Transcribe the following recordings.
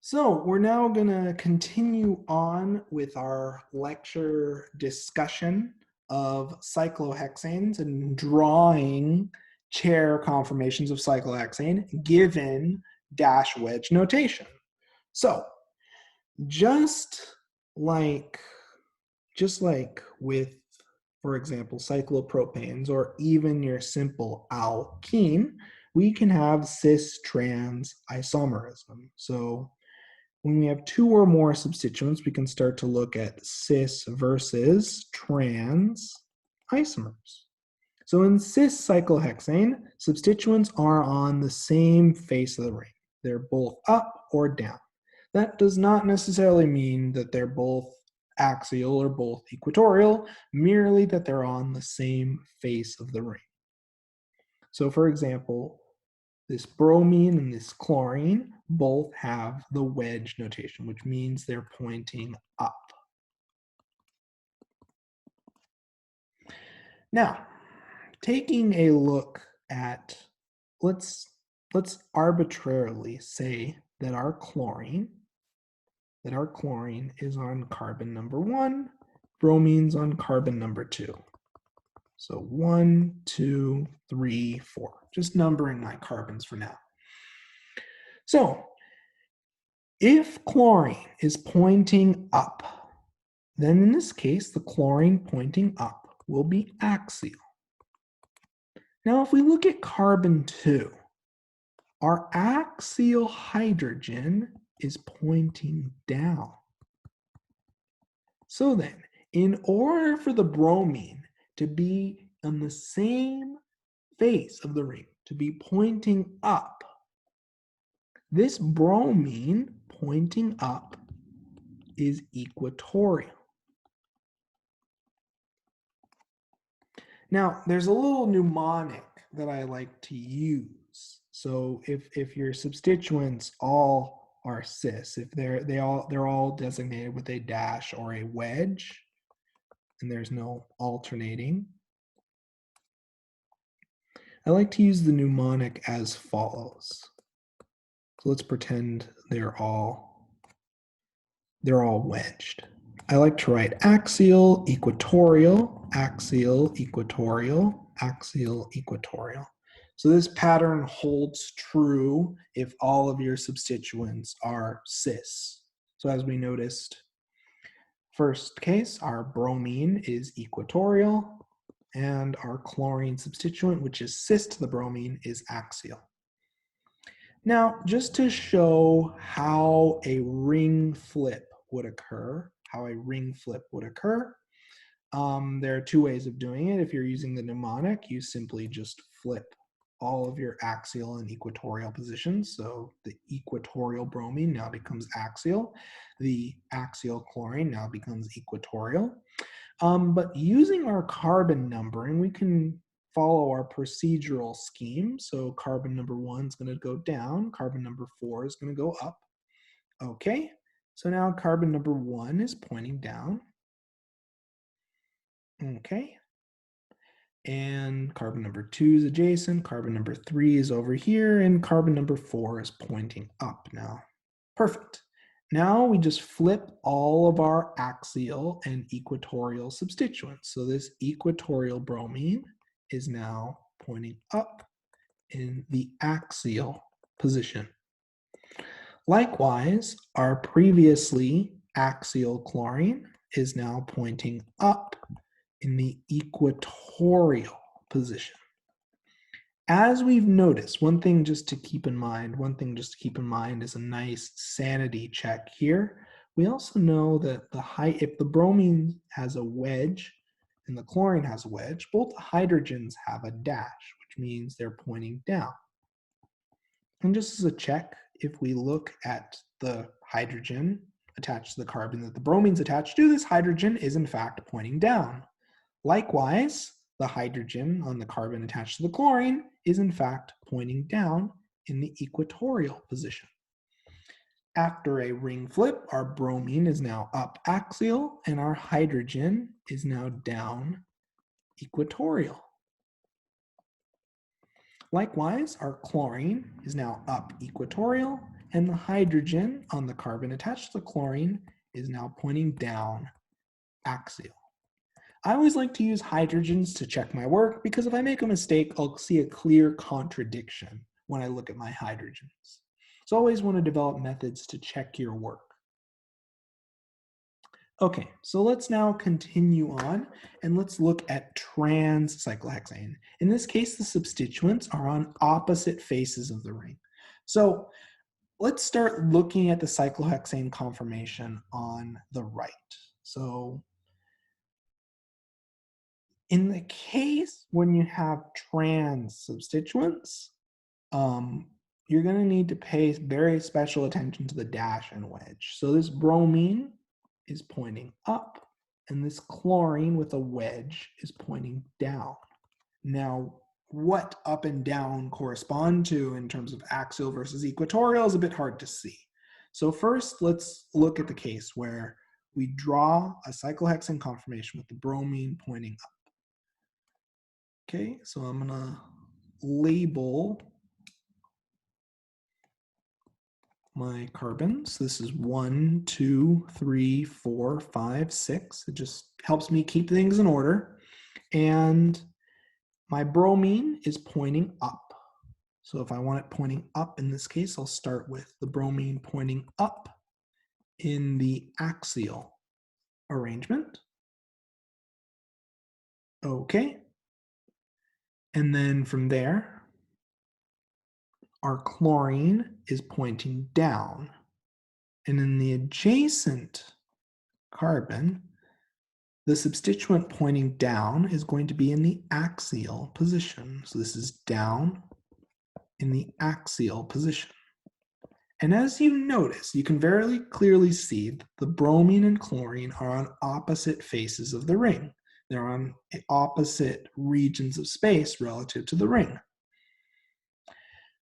So we're now going to continue on with our lecture discussion of cyclohexanes and drawing chair conformations of cyclohexane given dash wedge notation. So just like with, for example, cyclopropanes or even your simple alkene, we can have cis-trans isomerism. So when we have two or more substituents, we can start to look at cis versus trans isomers. So in cis cyclohexane, substituents are on the same face of the ring. They're both up or down. That does not necessarily mean that they're both axial or both equatorial, merely that they're on the same face of the ring. So for example, this bromine and this chlorine both have the wedge notation, which means they're pointing up. Now, taking a look at, let's arbitrarily say that our chlorine is on carbon number 1, bromine's on carbon number 2. So 1, 2, 3, 4. Just numbering my carbons for now. So if chlorine is pointing up, then in this case, the chlorine pointing up will be axial. Now, if we look at carbon 2, our axial hydrogen is pointing down. So then, in order for the bromine to be on the same face of the ring, to be pointing up, this bromine pointing up is equatorial. Now, there's a little mnemonic that I like to use. So if your substituents all are cis, if they're all designated with a dash or a wedge, and there's no alternating, I like to use the mnemonic as follows. So let's pretend they're all wedged. I like to write axial, equatorial, axial, equatorial, axial, equatorial. So this pattern holds true if all of your substituents are cis. So as we noticed, first case, our bromine is equatorial, and our chlorine substituent, which is cis to the bromine, is axial. Now, just to show how a ring flip would occur, there are two ways of doing it. If you're using the mnemonic, you simply just flip all of your axial and equatorial positions. So the equatorial bromine now becomes axial. The axial chlorine now becomes equatorial. But using our carbon numbering, we can follow our procedural scheme. So carbon number 1 is going to go down. Carbon number 4 is going to go up. Okay, so now carbon number 1 is pointing down. Okay, and carbon number 2 is adjacent. Carbon number 3 is over here, and carbon number 4 is pointing up now. Perfect. Now we just flip all of our axial and equatorial substituents. So this equatorial bromine is now pointing up in the axial position. Likewise, our previously axial chlorine is now pointing up in the equatorial position. As we've noticed, one thing just to keep in mind is a nice sanity check here. We also know that if the bromine has a wedge and the chlorine has a wedge, both the hydrogens have a dash, which means they're pointing down. And just as a check, if we look at the hydrogen attached to the carbon that the bromine's attached to, this hydrogen is in fact pointing down. Likewise, the hydrogen on the carbon attached to the chlorine is in fact pointing down in the equatorial position. After a ring flip, our bromine is now up axial and our hydrogen is now down equatorial. Likewise, our chlorine is now up equatorial and the hydrogen on the carbon attached to the chlorine is now pointing down axial. I always like to use hydrogens to check my work because if I make a mistake, I'll see a clear contradiction when I look at my hydrogens. So always want to develop methods to check your work. Okay, so let's now continue on and let's look at trans cyclohexane. In this case, the substituents are on opposite faces of the ring. So let's start looking at the cyclohexane conformation on the right. So in the case when you have trans substituents, you're going to need to pay very special attention to the dash and wedge. So this bromine is pointing up, and this chlorine with a wedge is pointing down. Now, what up and down correspond to in terms of axial versus equatorial is a bit hard to see. So first, let's look at the case where we draw a cyclohexane conformation with the bromine pointing up. Okay, so I'm gonna label my carbons. This is 1, 2, 3, 4, 5, 6. It just helps me keep things in order. And my bromine is pointing up. So if I want it pointing up in this case, I'll start with the bromine pointing up in the axial arrangement. Okay. And then from there, our chlorine is pointing down. And in the adjacent carbon, the substituent pointing down is going to be in the axial position. So this is down in the axial position. And as you notice, you can very clearly see that the bromine and chlorine are on opposite faces of the ring. They're on opposite regions of space relative to the ring.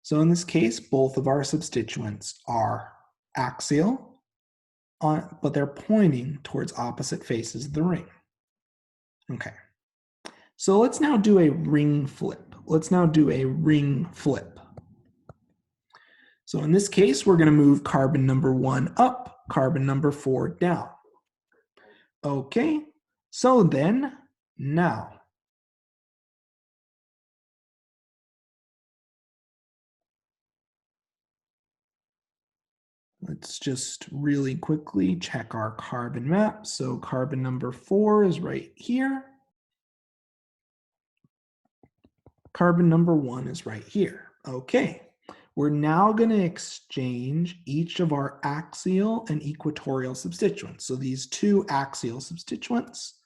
So in this case, both of our substituents are axial, but they're pointing towards opposite faces of the ring. Okay, so let's now do a ring flip. So in this case, we're going to move carbon number 1 up, carbon number 4 down. Okay, so then now let's just really quickly check our carbon map. So carbon number 4 is right here. Carbon number 1 is right here. Okay, we're now going to exchange each of our axial and equatorial substituents. So these two axial substituents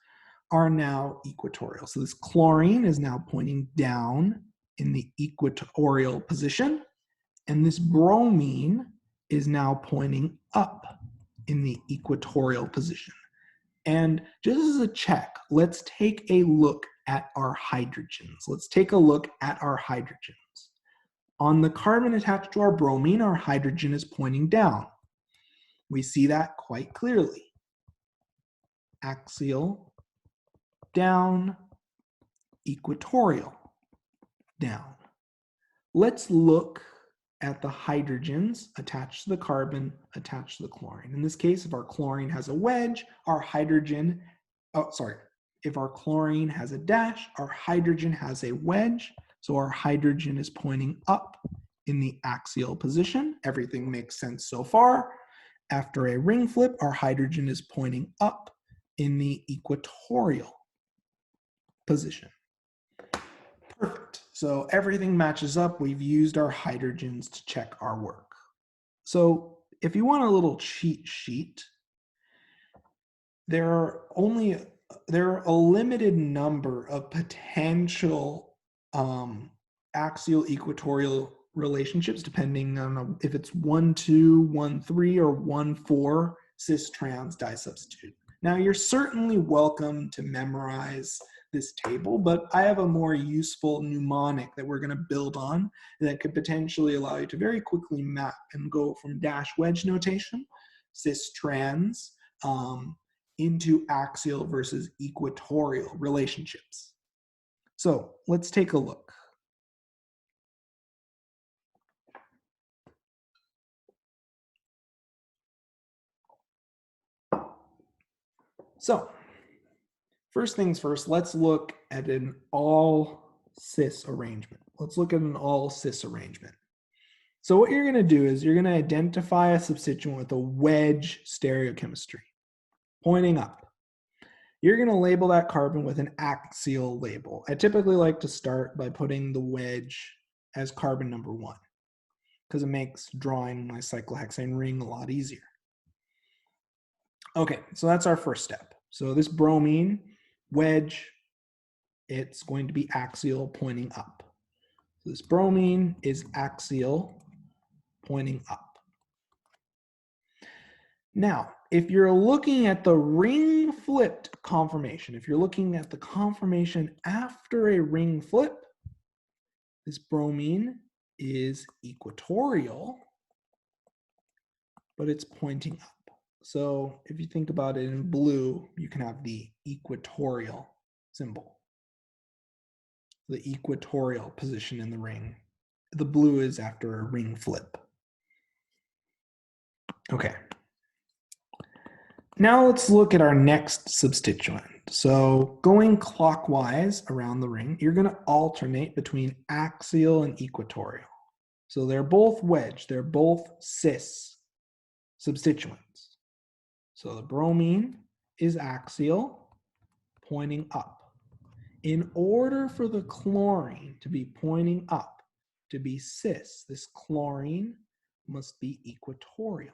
are now equatorial. So this chlorine is now pointing down in the equatorial position, and this bromine is now pointing up in the equatorial position. And just as a check, let's take a look at our hydrogens. On the carbon attached to our bromine, our hydrogen is pointing down. We see that quite clearly. Axial, down, equatorial, down. Let's look at the hydrogens attached to the carbon, attached to the chlorine. In this case, if our chlorine has a wedge, if our chlorine has a dash, our hydrogen has a wedge. So our hydrogen is pointing up in the axial position. Everything makes sense so far. After a ring flip, our hydrogen is pointing up in the equatorial position. Perfect. So everything matches up. We've used our hydrogens to check our work. So if you want a little cheat sheet, there are a limited number of potential axial equatorial relationships, depending on if it's 1,2, 1,3, or 1,4 cis-trans disubstitute. Now, you're certainly welcome to memorize this table, but I have a more useful mnemonic that we're going to build on that could potentially allow you to very quickly map and go from dash wedge notation, cis-trans, into axial versus equatorial relationships. So let's take a look. So first things first, let's look at an all cis arrangement. Let's look at an all cis arrangement. So what you're going to do is you're going to identify a substituent with a wedge stereochemistry, pointing up. You're going to label that carbon with an axial label. I typically like to start by putting the wedge as carbon number 1, because it makes drawing my cyclohexane ring a lot easier. Okay, so that's our first step. So this bromine wedge, it's going to be axial pointing up. So this bromine is axial pointing up. Now, if you're looking at the ring flipped conformation, if you're looking at the conformation after a ring flip, this bromine is equatorial, but it's pointing up. So if you think about it in blue, you can have the equatorial symbol, the equatorial position in the ring. The blue is after a ring flip. Okay. Now let's look at our next substituent. So going clockwise around the ring, you're going to alternate between axial and equatorial. So they're both wedge, they're both cis substituents. So the bromine is axial, pointing up. In order for the chlorine to be pointing up, to be cis, this chlorine must be equatorial.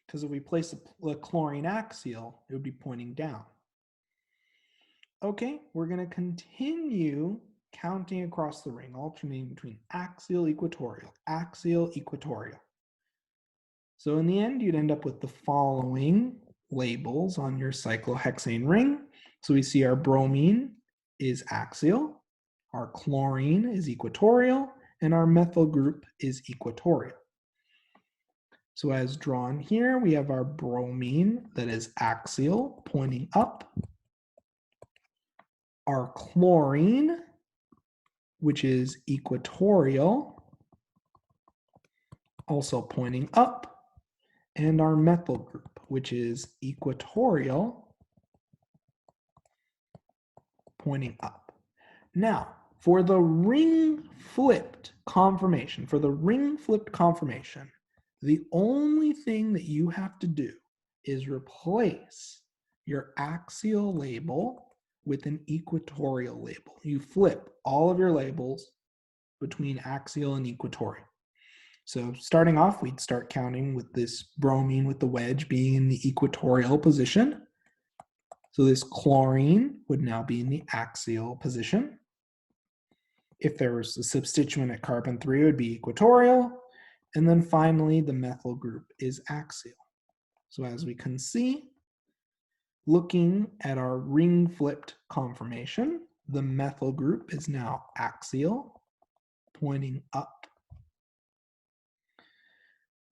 Because if we place the chlorine axial, it would be pointing down. Okay, we're going to continue counting across the ring, alternating between axial, equatorial, axial, equatorial. So in the end, you'd end up with the following labels on your cyclohexane ring. So we see our bromine is axial, our chlorine is equatorial, and our methyl group is equatorial. So as drawn here, we have our bromine that is axial, pointing up. Our chlorine, which is equatorial, also pointing up. And our methyl group, which is equatorial, pointing up. Now, for the ring-flipped conformation, the only thing that you have to do is replace your axial label with an equatorial label. You flip all of your labels between axial and equatorial. So starting off, we'd start counting with this bromine with the wedge being in the equatorial position. So this chlorine would now be in the axial position. If there was a substituent at carbon 3, it would be equatorial. And then finally, the methyl group is axial. So as we can see, looking at our ring-flipped conformation, the methyl group is now axial, pointing up.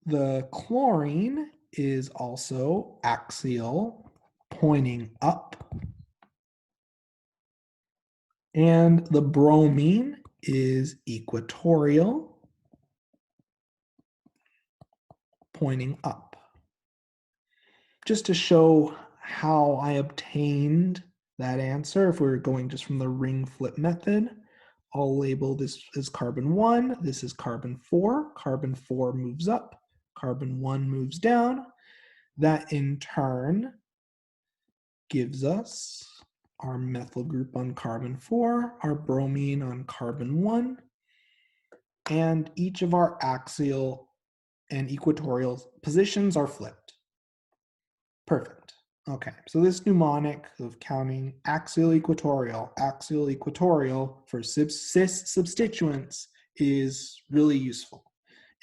The chlorine is also axial, pointing up. And the bromine is equatorial, pointing up. Just to show how I obtained that answer, if we were going just from the ring flip method, I'll label this as carbon 1, this is carbon 4. Carbon 4 moves up, carbon 1 moves down. That in turn gives us our methyl group on carbon 4, our bromine on carbon 1, and each of our axial and equatorial positions are flipped. Perfect. Okay, so this mnemonic of counting axial equatorial for cis substituents is really useful.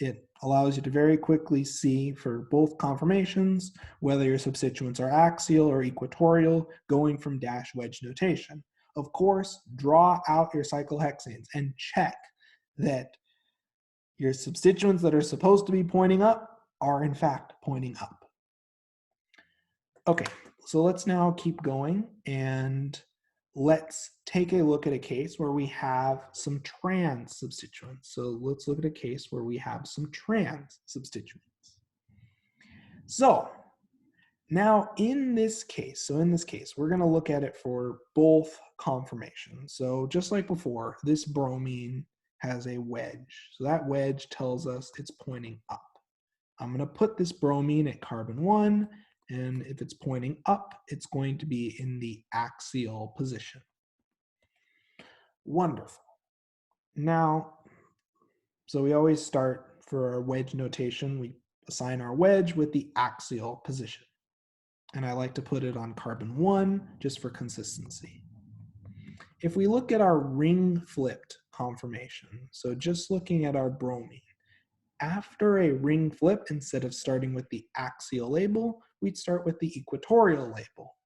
It allows you to very quickly see for both conformations whether your substituents are axial or equatorial, going from dash wedge notation. Of course, draw out your cyclohexanes and check that your substituents that are supposed to be pointing up are in fact pointing up. Okay, so let's now keep going and let's take a look at a case where we have some trans substituents. So let's look at a case where we have some trans substituents. So now in this case, we're going to look at it for both conformations. So just like before, this bromine has a wedge. So that wedge tells us it's pointing up. I'm going to put this bromine at carbon 1, and if it's pointing up, it's going to be in the axial position. Wonderful. Now, so we always start for our wedge notation, we assign our wedge with the axial position. And I like to put it on carbon 1 just for consistency. If we look at our ring flipped conformation, so just looking at our bromine, after a ring flip, instead of starting with the axial label, we'd start with the equatorial label.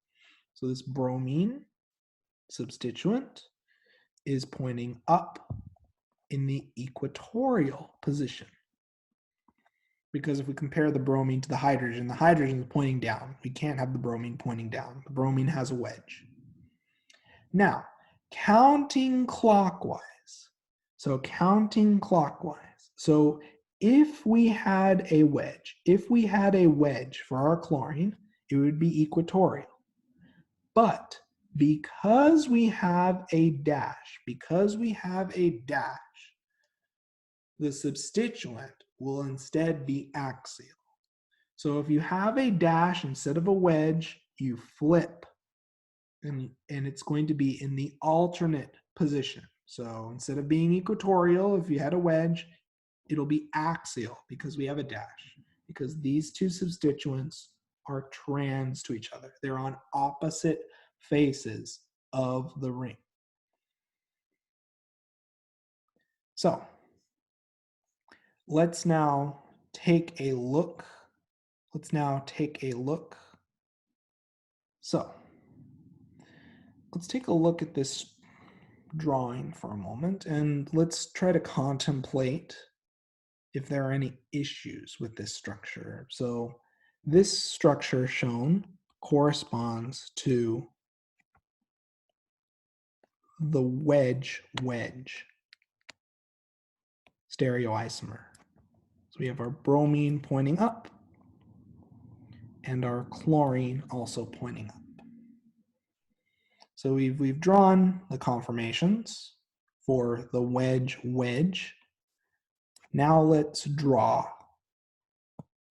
So this bromine substituent is pointing up in the equatorial position. Because if we compare the bromine to the hydrogen is pointing down. We can't have the bromine pointing down. The bromine has a wedge. Now, counting clockwise. So if we had a wedge for our chlorine, it would be equatorial. But because we have a dash, the substituent will instead be axial. So if you have a dash instead of a wedge, you flip, and it's going to be in the alternate position. So instead of being equatorial, if you had a wedge, it'll be axial because we have a dash, because these two substituents are trans to each other. They're on opposite faces of the ring. So let's now take a look. So let's take a look at this drawing for a moment, and let's try to contemplate if there are any issues with this structure. So this structure shown corresponds to the wedge stereoisomer. So we have our bromine pointing up and our chlorine also pointing up. So we've drawn the conformations for the wedge. Now let's draw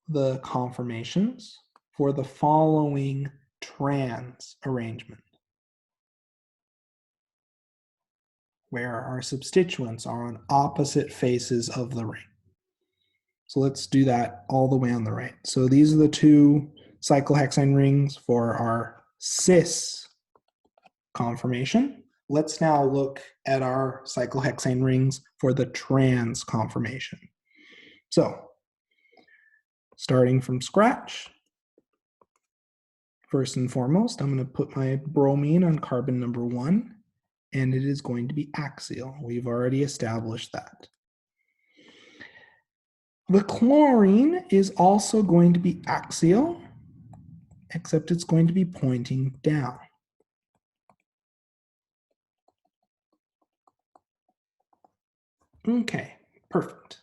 the conformations for the following trans arrangement, where our substituents are on opposite faces of the ring. So let's do that all the way on the right. So these are the two cyclohexane rings for our cis conformation. Let's now look at our cyclohexane rings for the trans conformation. So starting from scratch, first and foremost, I'm going to put my bromine on carbon number 1, and it is going to be axial. We've already established that. The chlorine is also going to be axial, except it's going to be pointing down. Okay, perfect.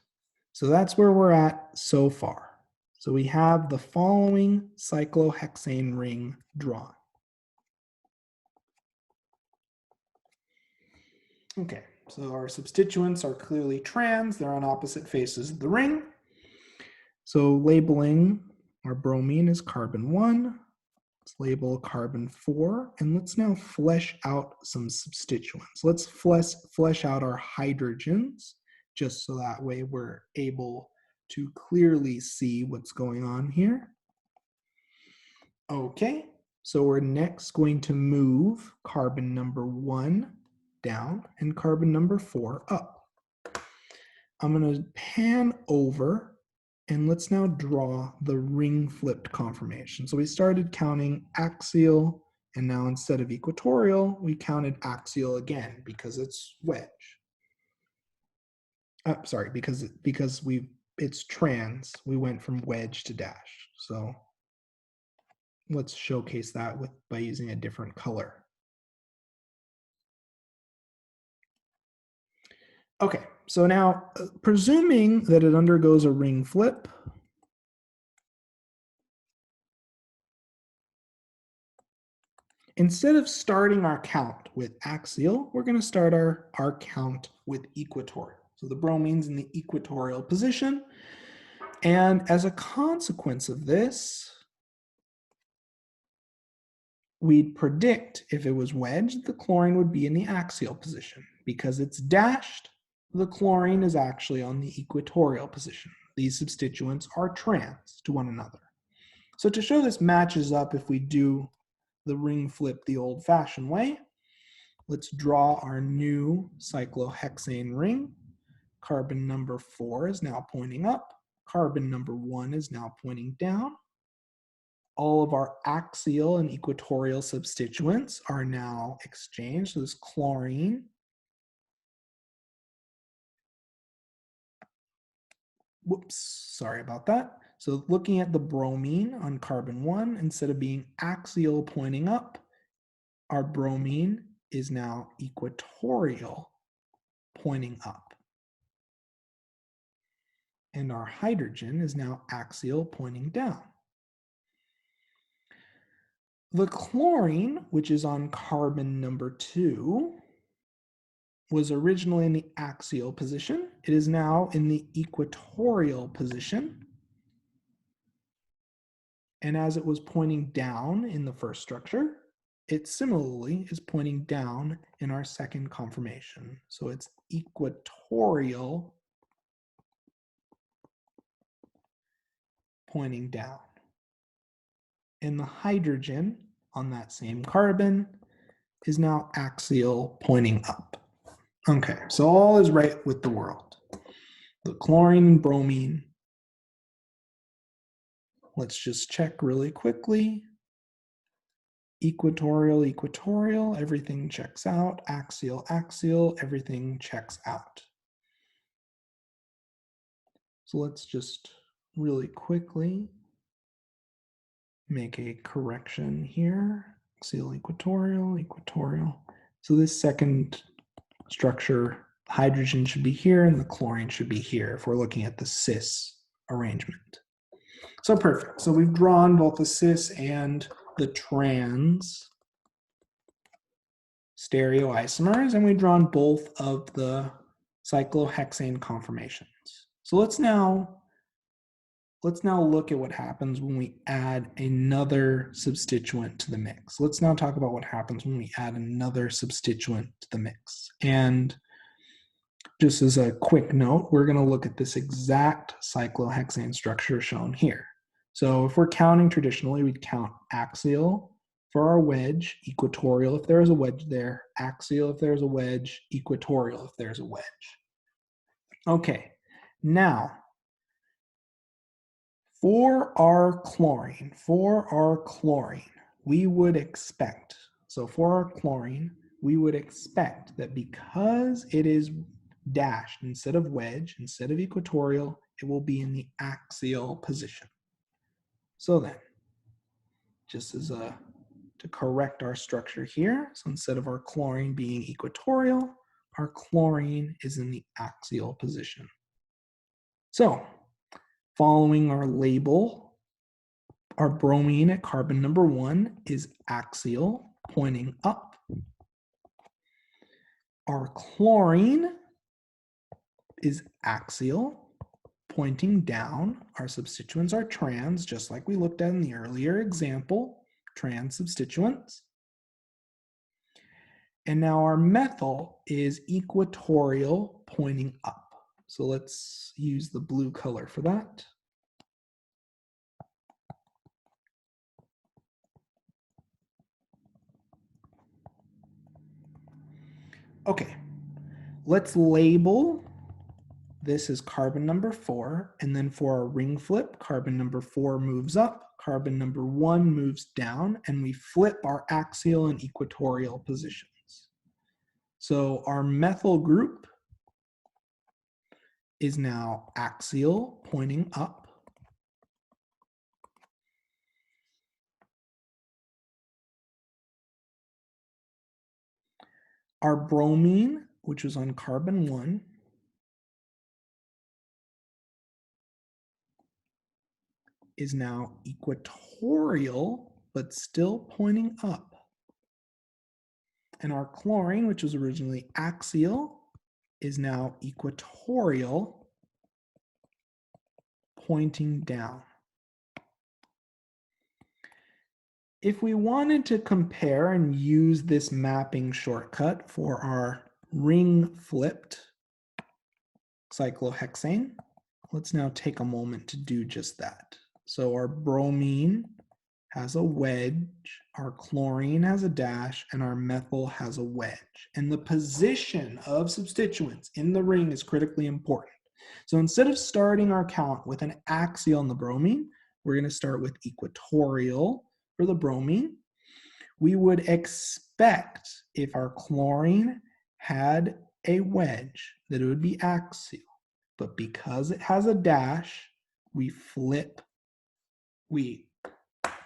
So that's where we're at so far. So we have the following cyclohexane ring drawn. Okay, so our substituents are clearly trans. They're on opposite faces of the ring. So labeling our bromine as carbon 1. Let's label carbon 4, and let's now flesh out some substituents. Let's flesh out our hydrogens, just so that way we're able to clearly see what's going on here. Okay, so we're next going to move carbon number 1 down and carbon number 4 up. I'm going to pan over, and let's now draw the ring flipped conformation. So we started counting axial, and now instead of equatorial, we counted axial again because it's wedge. Sorry, because it's trans, we went from wedge to dash. So let's showcase that by using a different color. Okay, so now presuming that it undergoes a ring flip, Instead of starting our count with axial, we're going to start our count with equatorial. So the bromine's in the equatorial position. And as a consequence of this, we'd predict if it was wedged, the chlorine would be in the axial position. Because it's dashed, the chlorine is actually on the equatorial position. These substituents are trans to one another. So to show this matches up, if we do the ring flip the old-fashioned way, let's draw our new cyclohexane ring. Carbon number 4 is now pointing up. Carbon number 1 is now pointing down. All of our axial and equatorial substituents are now exchanged. So this chlorine, sorry about that. So looking at the bromine on carbon 1, instead of being axial pointing up, our bromine is now equatorial pointing up. And our hydrogen is now axial pointing down. The chlorine, which is on carbon number 2, was originally in the axial position. It is now in the equatorial position. And as it was pointing down in the first structure, it similarly is pointing down in our second conformation. So it's equatorial pointing down. And the hydrogen on that same carbon is now axial pointing up. Okay, so all is right with the world. The chlorine and bromine. Let's just check really quickly. Equatorial, equatorial, everything checks out. Axial, axial, everything checks out. So let's just really quickly make a correction here. Axial, equatorial, equatorial. So this second structure, hydrogen should be here and the chlorine should be here if we're looking at the cis arrangement. So perfect. So we've drawn both the cis and the trans stereoisomers, and we've drawn both of the cyclohexane conformations. So let's now look at what happens when we add another substituent to the mix. Let's now talk about what happens when we add another substituent to the mix. And just as a quick note, we're going to look at this exact cyclohexane structure shown here. So if we're counting traditionally, we'd count axial for our wedge, equatorial if there is a wedge there, axial if there's a wedge, equatorial if there's a wedge. Okay, now for our chlorine, we would expect, so for our chlorine, we would expect that because it is dashed instead of wedge, instead of equatorial, it will be in the axial position. So then, just as to correct our structure here, so instead of our chlorine being equatorial, our chlorine is in the axial position. So, following our label, our bromine at carbon number 1 is axial, pointing up. Our chlorine is axial, pointing down. Our substituents are trans, just like we looked at in the earlier example, trans substituents. And now our methyl is equatorial, pointing up. So let's use the blue color for that. Okay, let's label this as carbon number 4, and then for our ring flip, carbon number 4 moves up, carbon number 1 moves down, and we flip our axial and equatorial positions. So our methyl group is now axial, pointing up. Our bromine, which was on carbon 1, is now equatorial, but still pointing up. And our chlorine, which was originally axial, is now equatorial, pointing down. If we wanted to compare and use this mapping shortcut for our ring flipped cyclohexane, let's now take a moment to do just that. So our bromine has a wedge, our chlorine has a dash, and our methyl has a wedge. And the position of substituents in the ring is critically important. So instead of starting our count with an axial in the bromine, we're going to start with equatorial for the bromine. We would expect if our chlorine had a wedge that it would be axial. But because it has a dash, we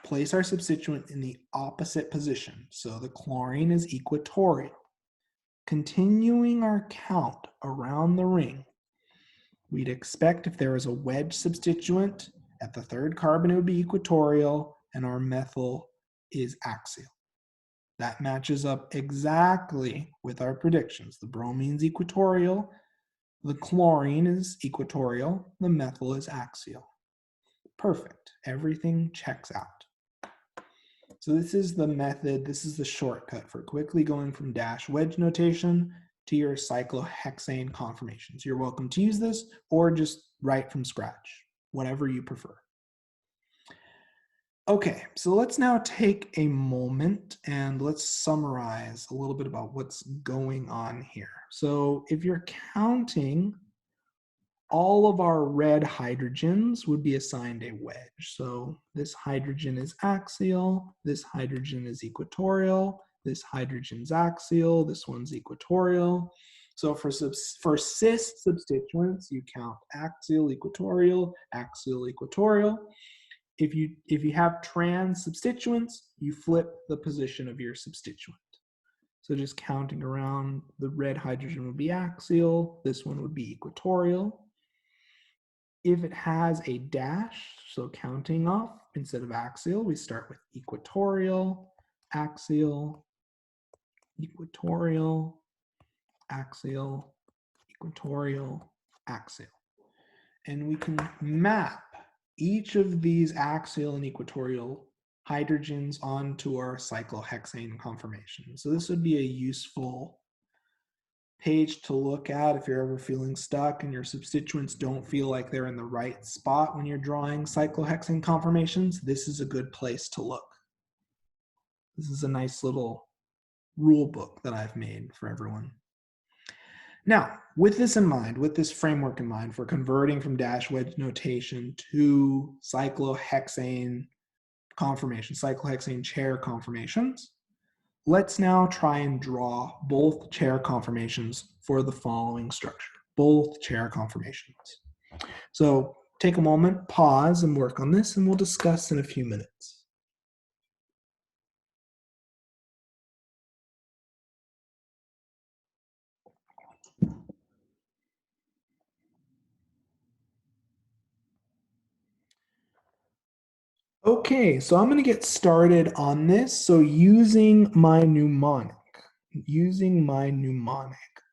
place our substituent in the opposite position. So the chlorine is equatorial. Continuing our count around the ring, we'd expect if there was a wedge substituent at the third carbon, it would be equatorial, and our methyl is axial. That matches up exactly with our predictions. The bromine's equatorial, the chlorine is equatorial, the methyl is axial. Perfect. Everything checks out. So this is the method, this is the shortcut for quickly going from dash wedge notation to your cyclohexane conformations. You're welcome to use this or just write from scratch, whatever you prefer. Okay, so let's now take a moment and let's summarize a little bit about what's going on here. So if you're counting, all of our red hydrogens would be assigned a wedge. So this hydrogen is axial, this hydrogen is equatorial, this hydrogen's axial, this one's equatorial. So for cis substituents, you count axial, equatorial, axial, equatorial. If you have trans substituents, you flip the position of your substituent. So just counting around, the red hydrogen would be axial, this one would be equatorial. If it has a dash, so counting off, instead of axial, we start with equatorial, axial, equatorial, axial, equatorial, axial. And we can map each of these axial and equatorial hydrogens onto our cyclohexane conformation. So this would be a useful page to look at if you're ever feeling stuck and your substituents don't feel like they're in the right spot when you're drawing cyclohexane conformations. This is a good place to look. This is a nice little rule book that I've made for everyone. Now, with this in mind, with this framework in mind for converting from dash wedge notation to cyclohexane conformation, cyclohexane chair conformations, let's now try and draw both chair conformations for the following structure, both chair conformations. So take a moment, pause, and work on this, and we'll discuss in a few minutes. Okay, so I'm going to get started on this. So using my mnemonic,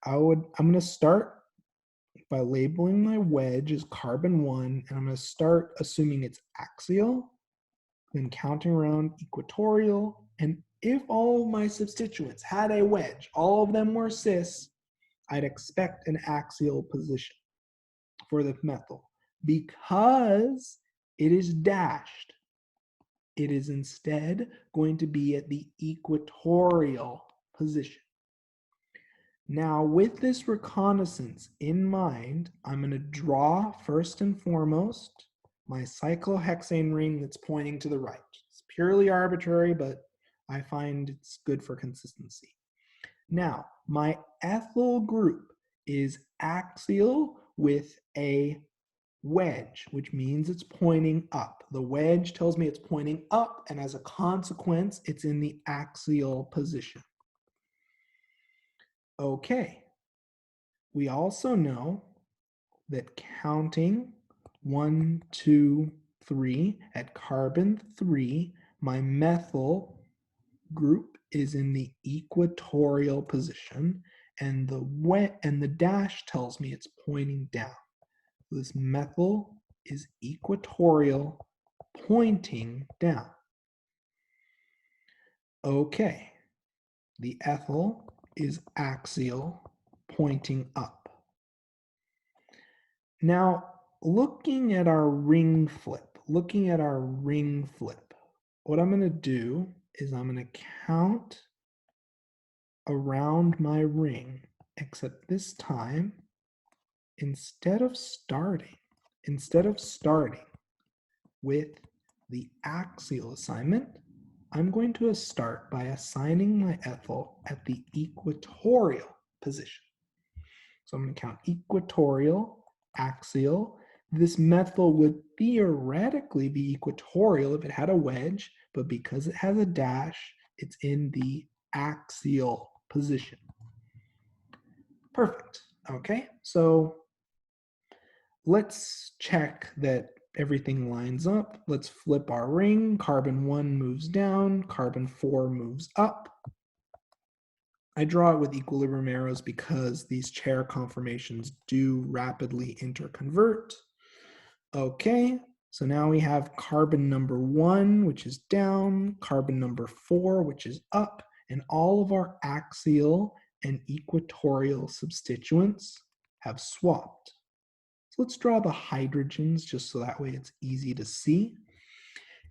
I'm going to start by labeling my wedge as carbon 1, and I'm going to start assuming it's axial, then counting around equatorial, and if all of my substituents had a wedge, all of them were cis, I'd expect an axial position for the methyl. Because it is dashed, it is instead going to be at the equatorial position. Now, with this reconnaissance in mind, I'm going to draw first and foremost my cyclohexane ring that's pointing to the right. It's purely arbitrary, but I find it's good for consistency. Now, my ethyl group is axial with a wedge, which means it's pointing up. The wedge tells me it's pointing up, and as a consequence, it's in the axial position. Okay. We also know that counting 1, 2, 3 at carbon 3, my methyl group is in the equatorial position, and the dash tells me it's pointing down. This methyl is equatorial, pointing down. Okay, the ethyl is axial, pointing up. Now, looking at our ring flip, what I'm going to do is I'm going to count around my ring, except this time, instead of starting with the axial assignment, I'm going to start by assigning my ethyl at the equatorial position. So I'm going to count equatorial, axial. This methyl would theoretically be equatorial if it had a wedge, but because it has a dash, it's in the axial position. Perfect. Okay, so let's check that everything lines up. Let's flip our ring. Carbon 1 moves down, carbon 4 moves up. I draw it with equilibrium arrows because these chair conformations do rapidly interconvert. Okay, so now we have carbon number 1, which is down, carbon number 4, which is up, and all of our axial and equatorial substituents have swapped. So let's draw the hydrogens just so that way it's easy to see.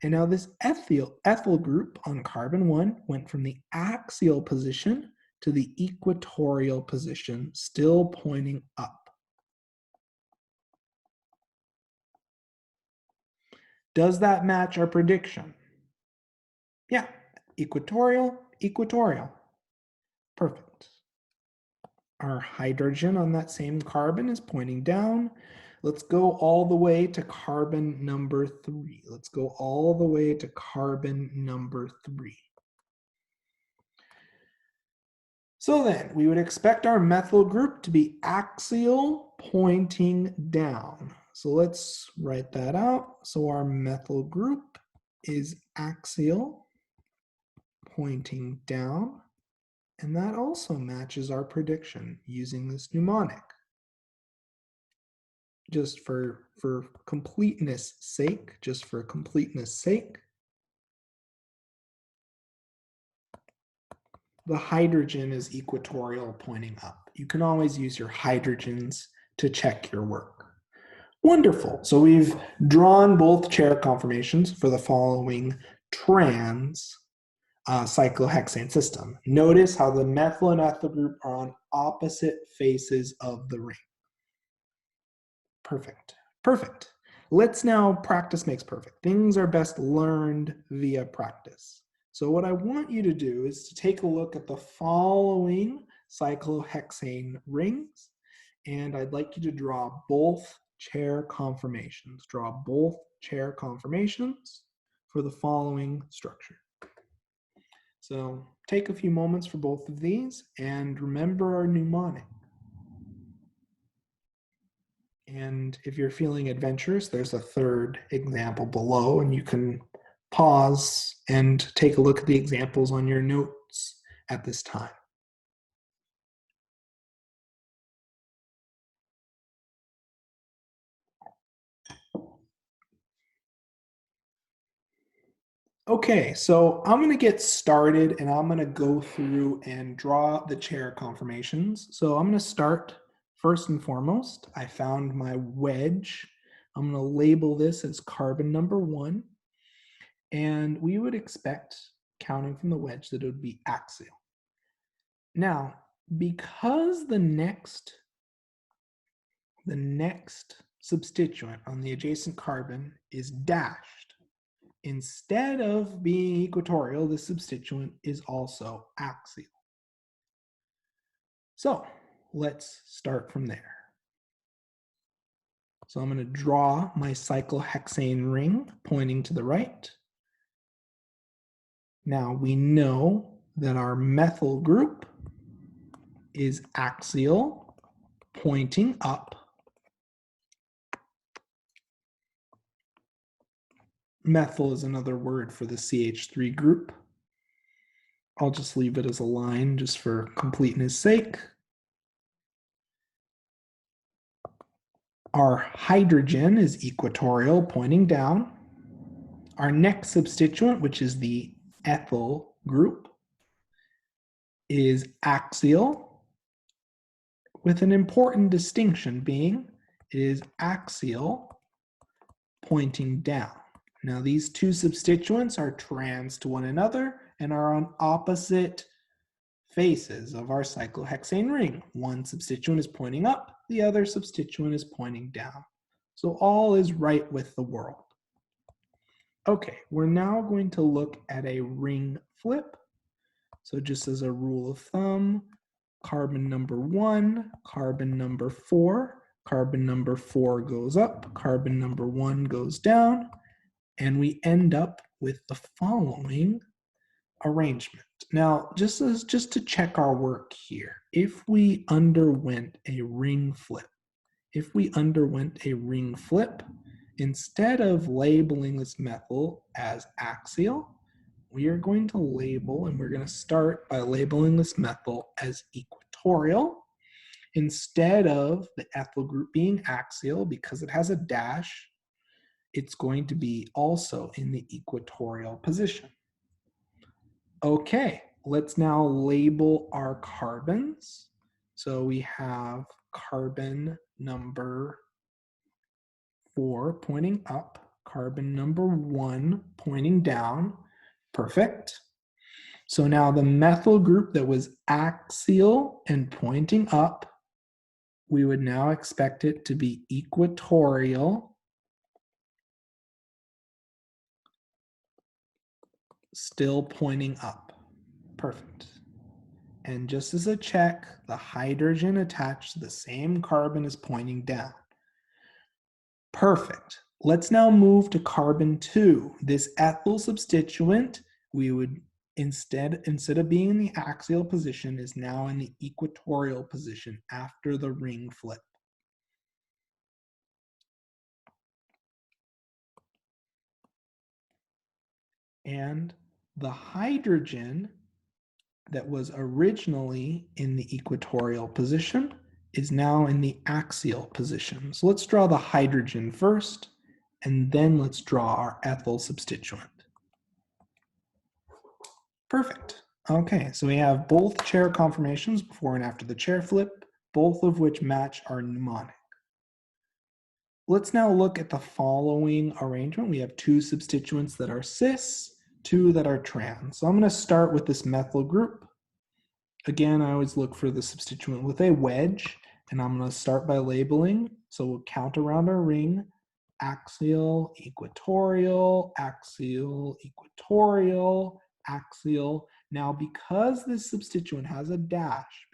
And now this ethyl group on carbon 1 went from the axial position to the equatorial position, still pointing up. Does that match our prediction? Yeah, equatorial, equatorial. Perfect. Our hydrogen on that same carbon is pointing down. Let's go all the way to carbon number 3. Let's go all the way to carbon number 3. So then, we would expect our methyl group to be axial, pointing down. So let's write that out. So our methyl group is axial, pointing down. And that also matches our prediction using this mnemonic. Just for completeness sake, the hydrogen is equatorial, pointing up. You can always use your hydrogens to check your work. Wonderful. So we've drawn both chair conformations for the following trans cyclohexane system. Notice how the methyl and ethyl group are on opposite faces of the ring. Perfect. Perfect. Let's now practice makes perfect. Things are best learned via practice. So what I want you to do is to take a look at the following cyclohexane rings, and I'd like you to draw both chair conformations. Draw both chair conformations for the following structure. So take a few moments for both of these and remember our mnemonic. And if you're feeling adventurous, there's a third example below, and you can pause and take a look at the examples on your notes at this time. Okay, so I'm going to get started and I'm going to go through and draw the chair conformations. So I'm going to start first and foremost. I found my wedge. I'm going to label this as carbon number 1. And we would expect, counting from the wedge, that it would be axial. Now, because the next substituent on the adjacent carbon is dashed, instead of being equatorial, the substituent is also axial. So let's start from there. So I'm going to draw my cyclohexane ring pointing to the right. Now we know that our methyl group is axial, pointing up. Methyl is another word for the CH3 group. I'll just leave it as a line just for completeness sake. Our hydrogen is equatorial, pointing down. Our next substituent, which is the ethyl group, is axial, with an important distinction being it is axial pointing down. Now these two substituents are trans to one another and are on opposite faces of our cyclohexane ring. One substituent is pointing up, the other substituent is pointing down. So all is right with the world. Okay, we're now going to look at a ring flip. So just as a rule of thumb, carbon number 1, carbon number 4, carbon number 4 goes up, carbon number 1 goes down, and we end up with the following arrangement. Now, just to check our work here, if we underwent a ring flip, instead of labeling this methyl as axial, we are going to label, and we're going to start by labeling this methyl as equatorial. Instead of the ethyl group being axial, because it has a dash, it's going to be also in the equatorial position. Okay, let's now label our carbons. So we have carbon number 4 pointing up, carbon number 1 pointing down. Perfect. So now the methyl group that was axial and pointing up, we would now expect it to be equatorial, still pointing up. Perfect. And just as a check, the hydrogen attached to the same carbon is pointing down. Perfect. Let's now move to carbon 2. This ethyl substituent, we would instead of being in the axial position, is now in the equatorial position after the ring flip. And the hydrogen that was originally in the equatorial position is now in the axial position. So let's draw the hydrogen first, and then let's draw our ethyl substituent. Perfect. Okay, so we have both chair conformations before and after the chair flip, both of which match our mnemonic. Let's now look at the following arrangement. We have two substituents that are cis, two that are trans. So I'm going to start with this methyl group. Again, I always look for the substituent with a wedge, and I'm going to start by labeling. So we'll count around our ring: axial, equatorial, axial, equatorial, axial. Now, because this substituent has a dash,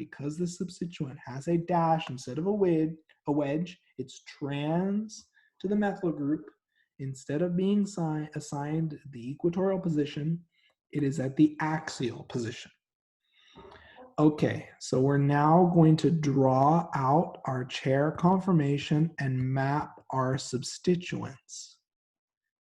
instead of a wedge, it's trans to the methyl group. Instead of being assigned the equatorial position, it is at the axial position. Okay, so we're now going to draw out our chair conformation and map our substituents.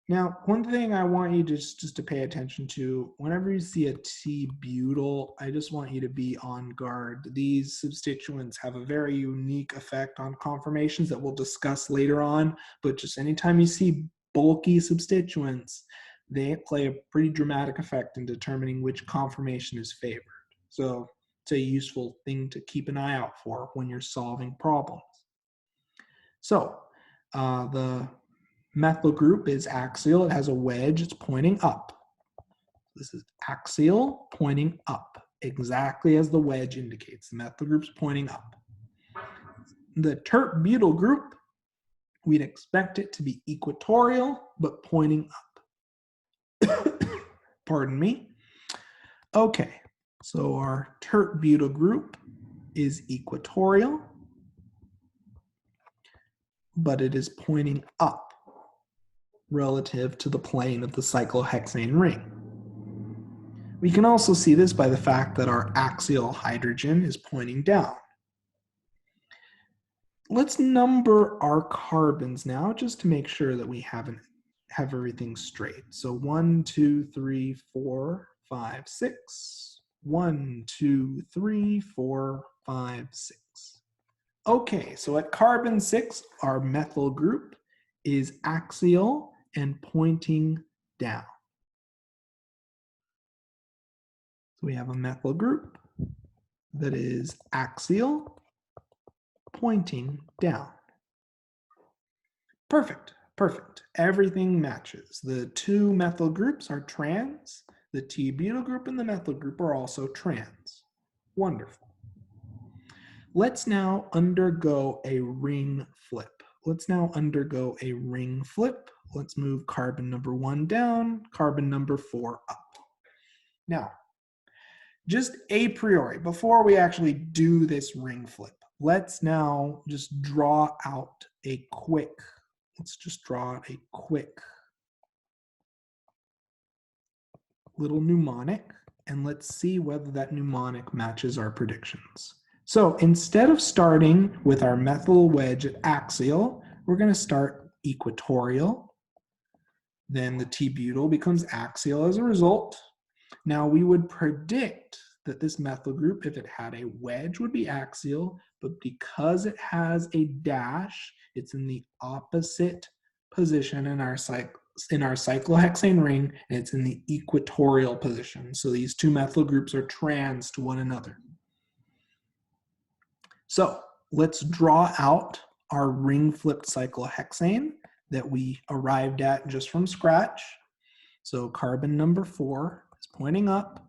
Now, one thing I want you just to pay attention to, whenever you see a T-butyl, I just want you to be on guard. These substituents have a very unique effect on conformations that we'll discuss later on, but just anytime you see bulky substituents, they play a pretty dramatic effect in determining which conformation is favored. So it's a useful thing to keep an eye out for when you're solving problems. So the methyl group is axial. It has a wedge. It's pointing up. This is axial pointing up, exactly as the wedge indicates. The methyl group's pointing up. The tert-butyl group, we'd expect it to be equatorial, but pointing up. Pardon me. Okay, so our tert-butyl group is equatorial, but it is pointing up relative to the plane of the cyclohexane ring. We can also see this by the fact that our axial hydrogen is pointing down. Let's number our carbons now, just to make sure that we have everything straight. So 1, 2, 3, 4, 5, 6. 1, 2, 3, 4, 5, 6. Okay, so at carbon 6, our methyl group is axial and pointing down. So we have a methyl group that is axial, pointing down. Perfect, perfect. Everything matches. The two methyl groups are trans. The T-butyl group and the methyl group are also trans. Wonderful. Let's now undergo a ring flip. Let's move carbon number 1 down, carbon number 4 up. Now, just a priori, before we actually do this ring flip, let's now just draw out a quick, little mnemonic, and let's see whether that mnemonic matches our predictions. So instead of starting with our methyl wedge at axial, we're going to start equatorial. Then the T-butyl becomes axial as a result. Now we would predict that this methyl group, if it had a wedge, would be axial, but because it has a dash, it's in the opposite position in our cyclohexane ring, and it's in the equatorial position. So these two methyl groups are trans to one another. So let's draw out our ring flipped cyclohexane that we arrived at just from scratch. So carbon number 4 is pointing up.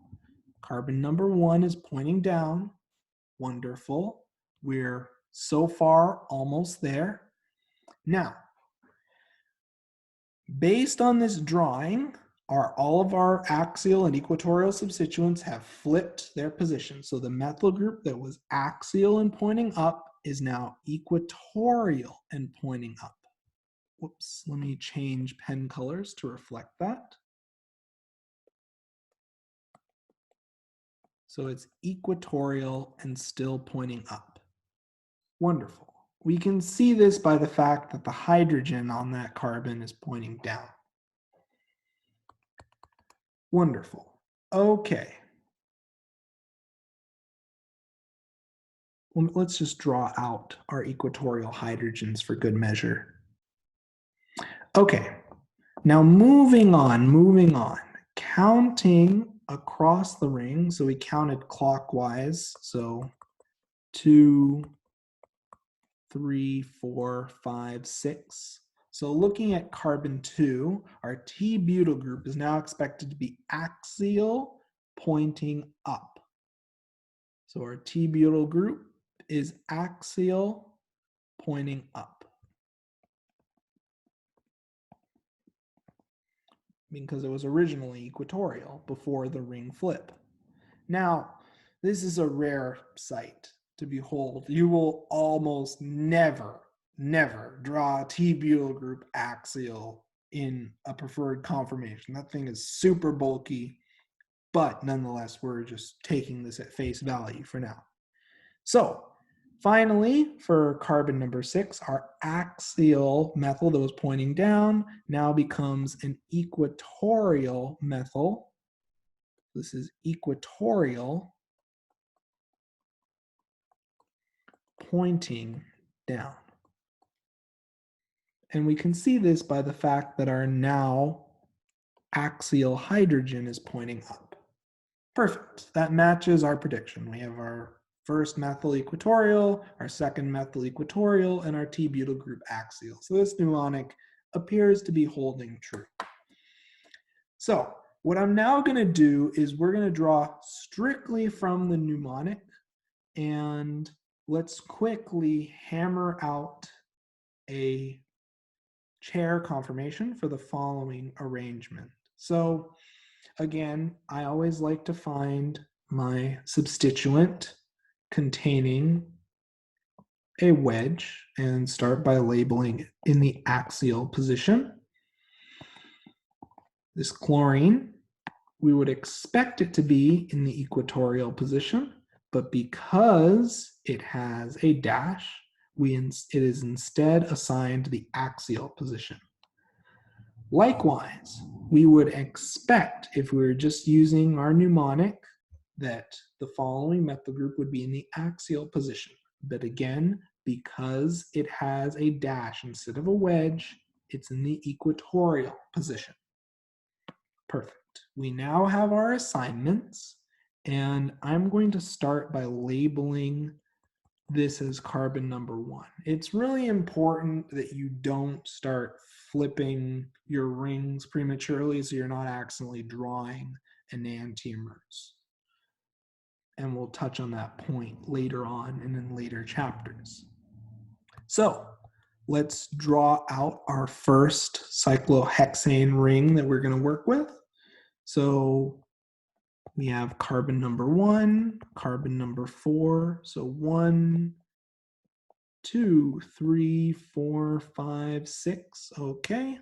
Carbon number 1 is pointing down. Wonderful. We're so far almost there. Now, based on this drawing, all of our axial and equatorial substituents have flipped their position. So the methyl group that was axial and pointing up is now equatorial and pointing up. Whoops, let me change pen colors to reflect that. So it's equatorial and still pointing up. Wonderful. We can see this by the fact that the hydrogen on that carbon is pointing down. Wonderful. Okay. Well, let's just draw out our equatorial hydrogens for good measure. Okay. Now moving on. Counting across the ring. So we counted clockwise. So 2, 3, 4, 5, 6. So looking at carbon 2, our T-butyl group is now expected to be axial pointing up. So our T-butyl group is axial pointing up, because it was originally equatorial before the ring flip. Now, this is a rare sight to behold. You will almost never draw a T-butyl group axial in a preferred conformation. That thing is super bulky, but nonetheless, we're just taking this at face value for now. So finally, for carbon number 6, our axial methyl that was pointing down now becomes an equatorial methyl. This is equatorial pointing down. And we can see this by the fact that our now axial hydrogen is pointing up. Perfect. That matches our prediction. We have our first methyl equatorial, our second methyl equatorial, and our T-butyl group axial. So this mnemonic appears to be holding true. So what I'm now going to do is we're going to draw strictly from the mnemonic, and let's quickly hammer out a chair conformation for the following arrangement. So again, I always like to find my substituent containing a wedge and start by labeling it in the axial position. This chlorine, we would expect it to be in the equatorial position, but because it has a dash, it is instead assigned the axial position. Likewise, we would expect, if we were just using our mnemonic, that the following methyl group would be in the axial position. But again, because it has a dash instead of a wedge, it's in the equatorial position. Perfect. We now have our assignments, and I'm going to start by labeling this as carbon number 1. It's really important that you don't start flipping your rings prematurely so you're not accidentally drawing enantiomers. And we'll touch on that point later on and in later chapters. So let's draw out our first cyclohexane ring that we're going to work with. So we have carbon number 1, carbon number 4. So 1, 2, 3, 4, 5, 6. Okay.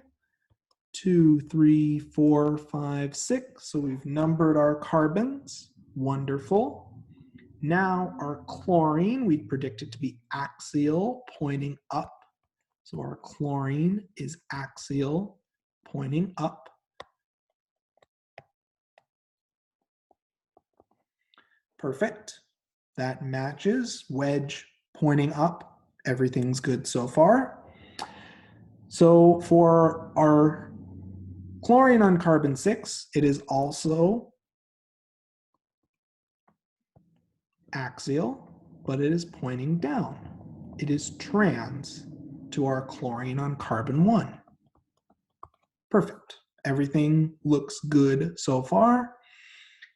2, 3, 4, 5, 6. So we've numbered our carbons. Wonderful. Now our chlorine, we predict it to be axial, pointing up. So our chlorine is axial, pointing up. Perfect. That matches. Wedge pointing up. Everything's good so far. So for our chlorine on carbon 6, it is also axial, but it is pointing down. It is trans to our chlorine on carbon 1. Perfect. Everything looks good so far.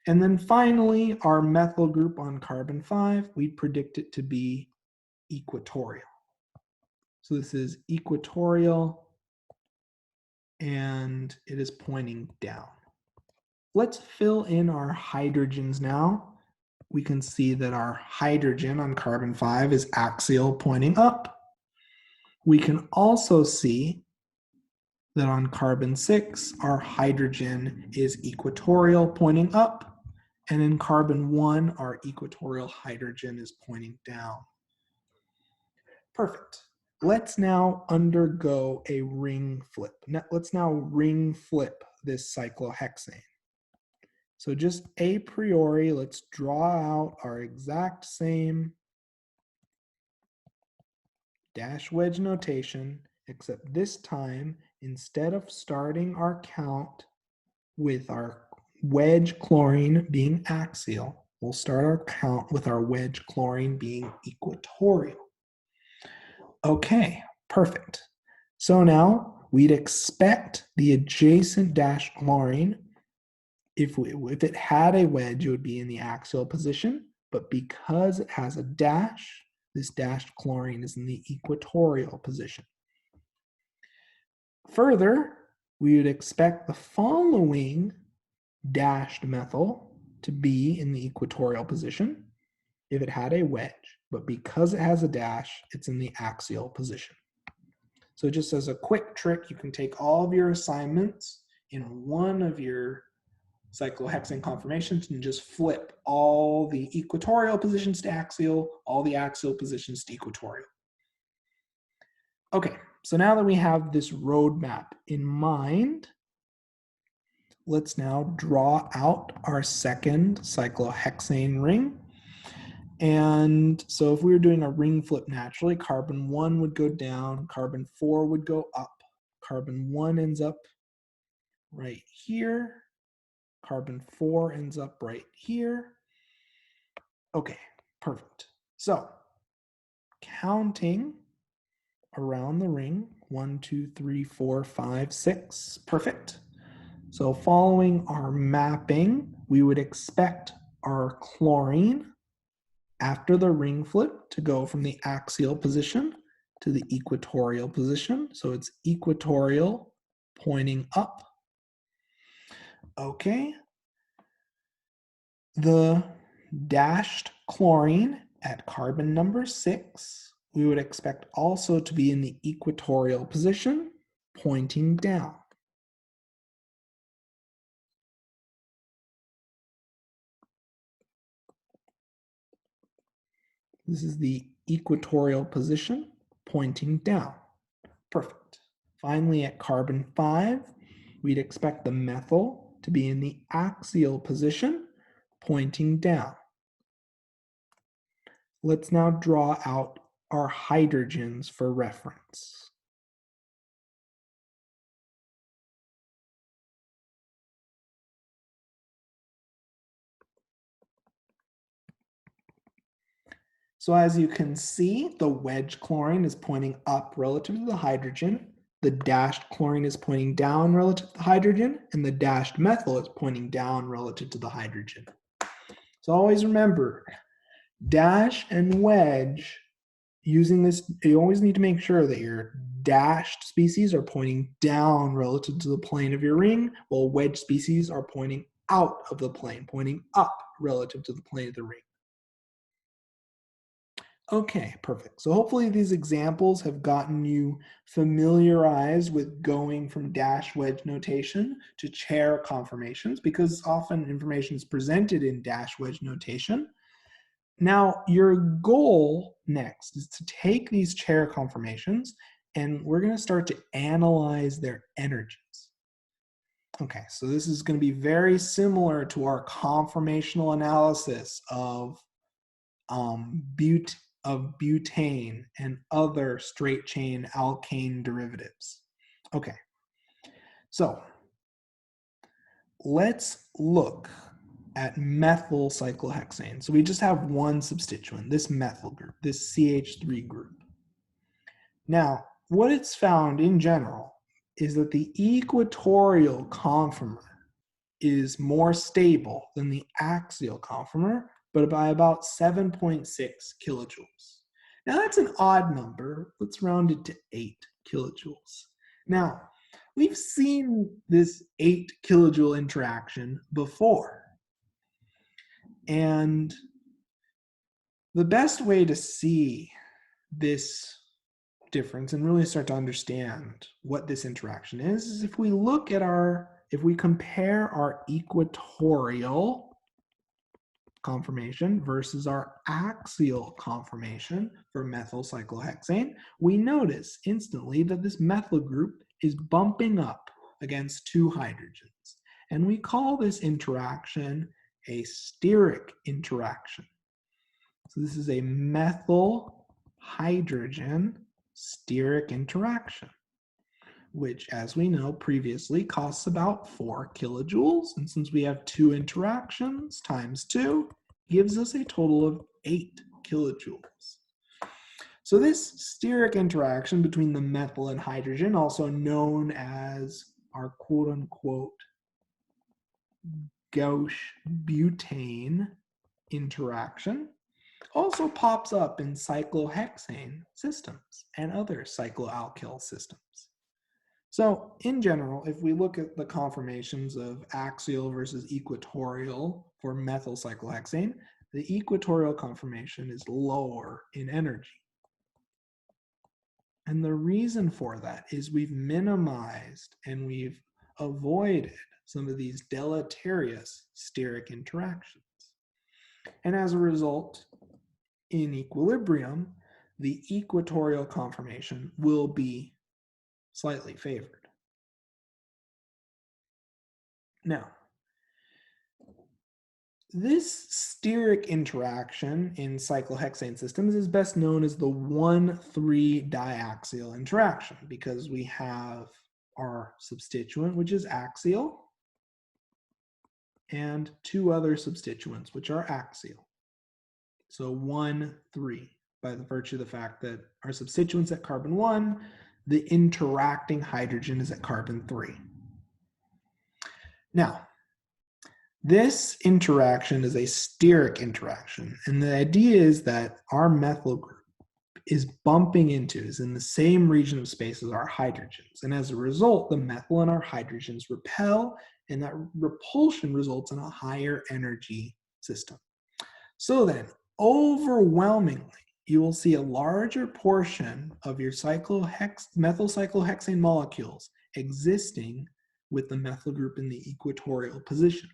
And then finally, our methyl group on carbon 5, we predict it to be equatorial. So this is equatorial, and it is pointing down. Let's fill in our hydrogens now. We can see that our hydrogen on carbon 5 is axial, pointing up. We can also see that on carbon 6, our hydrogen is equatorial, pointing up. And in carbon 1, our equatorial hydrogen is pointing down. Perfect. Let's now undergo a ring flip. Let's now ring flip this cyclohexane. So just a priori, let's draw out our exact same dash wedge notation, except this time, instead of starting our count with our wedge chlorine being axial, we'll start our count with our wedge chlorine being equatorial. Okay, perfect. So now we'd expect the adjacent dash chlorine, if it had a wedge, it would be in the axial position, but because it has a dash, this dashed chlorine is in the equatorial position. Further, we would expect the following dashed methyl to be in the equatorial position if it had a wedge, but because it has a dash, it's in the axial position. So just as a quick trick, you can take all of your assignments in one of your cyclohexane conformations and just flip all the equatorial positions to axial, all the axial positions to equatorial. Okay, so now that we have this roadmap in mind, let's now draw out our second cyclohexane ring. And so if we were doing a ring flip naturally, carbon 1 would go down, carbon 4 would go up, carbon 1 ends up right here, carbon 4 ends up right here. Okay, perfect. So counting around the ring, 1, 2, 3, 4, 5, 6, perfect. So following our mapping, we would expect our chlorine after the ring flip to go from the axial position to the equatorial position. So it's equatorial pointing up. Okay. The dashed chlorine at carbon number 6, we would expect also to be in the equatorial position, pointing down. This is the equatorial position, pointing down. Perfect. Finally, at carbon 5, we'd expect the methyl to be in the axial position, pointing down. Let's now draw out our hydrogens for reference. So as you can see, the wedge chlorine is pointing up relative to the hydrogen, the dashed chlorine is pointing down relative to the hydrogen, and the dashed methyl is pointing down relative to the hydrogen. So always remember, dash and wedge, using this, you always need to make sure that your dashed species are pointing down relative to the plane of your ring, while wedge species are pointing out of the plane, pointing up relative to the plane of the ring. Okay, perfect. So hopefully these examples have gotten you familiarized with going from dash wedge notation to chair conformations, because often information is presented in dash wedge notation. Now, your goal next is to take these chair conformations and we're going to start to analyze their energies. Okay, so this is going to be very similar to our conformational analysis of butane and other straight chain alkane derivatives. Okay, so let's look at methylcyclohexane. So we just have one substituent, this methyl group, this CH3 group. Now, what it's found in general is that the equatorial conformer is more stable than the axial conformer, but by about 7.6 kilojoules. Now that's an odd number. Let's round it to 8 kilojoules. Now, we've seen this 8 kilojoule interaction before. And the best way to see this difference and really start to understand what this interaction is if we look at if we compare our equatorial conformation versus our axial conformation for methylcyclohexane, we notice instantly that this methyl group is bumping up against 2 hydrogens. And we call this interaction a steric interaction. So this is a methyl hydrogen steric interaction, which, as we know previously, costs about 4 kilojoules. And since we have 2 interactions times 2, gives us a total of 8 kilojoules. So this steric interaction between the methyl and hydrogen, also known as our quote-unquote Gauche butane interaction, also pops up in cyclohexane systems and other cycloalkyl systems. So in general, if we look at the conformations of axial versus equatorial for methylcyclohexane, the equatorial conformation is lower in energy. And the reason for that is we've minimized and we've avoided some of these deleterious steric interactions. And as a result, in equilibrium, the equatorial conformation will be slightly favored. Now, this steric interaction in cyclohexane systems is best known as the 1,3 diaxial interaction, because we have our substituent, which is axial, and 2 other substituents, which are axial. So 1,3, by the virtue of the fact that our substituent's at carbon 1, the interacting hydrogen is at carbon 3. Now, this interaction is a steric interaction, and the idea is that our methyl group is in the same region of space as our hydrogens, and as a result, the methyl and our hydrogens repel, and that repulsion results in a higher energy system. So then, overwhelmingly, you will see a larger portion of your methylcyclohexane molecules existing with the methyl group in the equatorial position.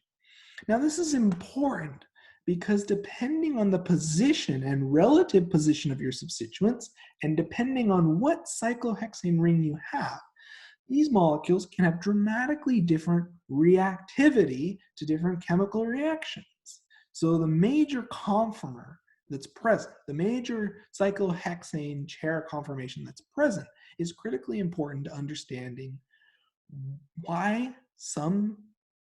Now, this is important because depending on the position and relative position of your substituents, and depending on what cyclohexane ring you have, these molecules can have dramatically different reactivity to different chemical reactions. So the major conformer that's present, the major cyclohexane chair conformation that's present, is critically important to understanding why some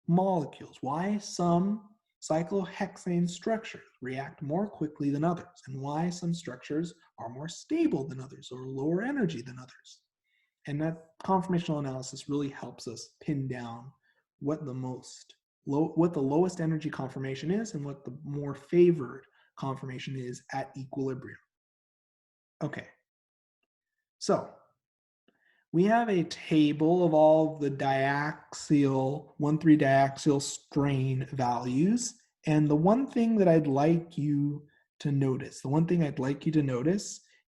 molecules, why some cyclohexane structures react more quickly than others, and why some structures are more stable than others or lower energy than others. And that conformational analysis really helps us pin down what the lowest energy conformation is and what the more favored conformation is at equilibrium. Okay, so we have a table of all of the diaxial, 1,3 diaxial strain values. And the one thing that I'd like you to notice,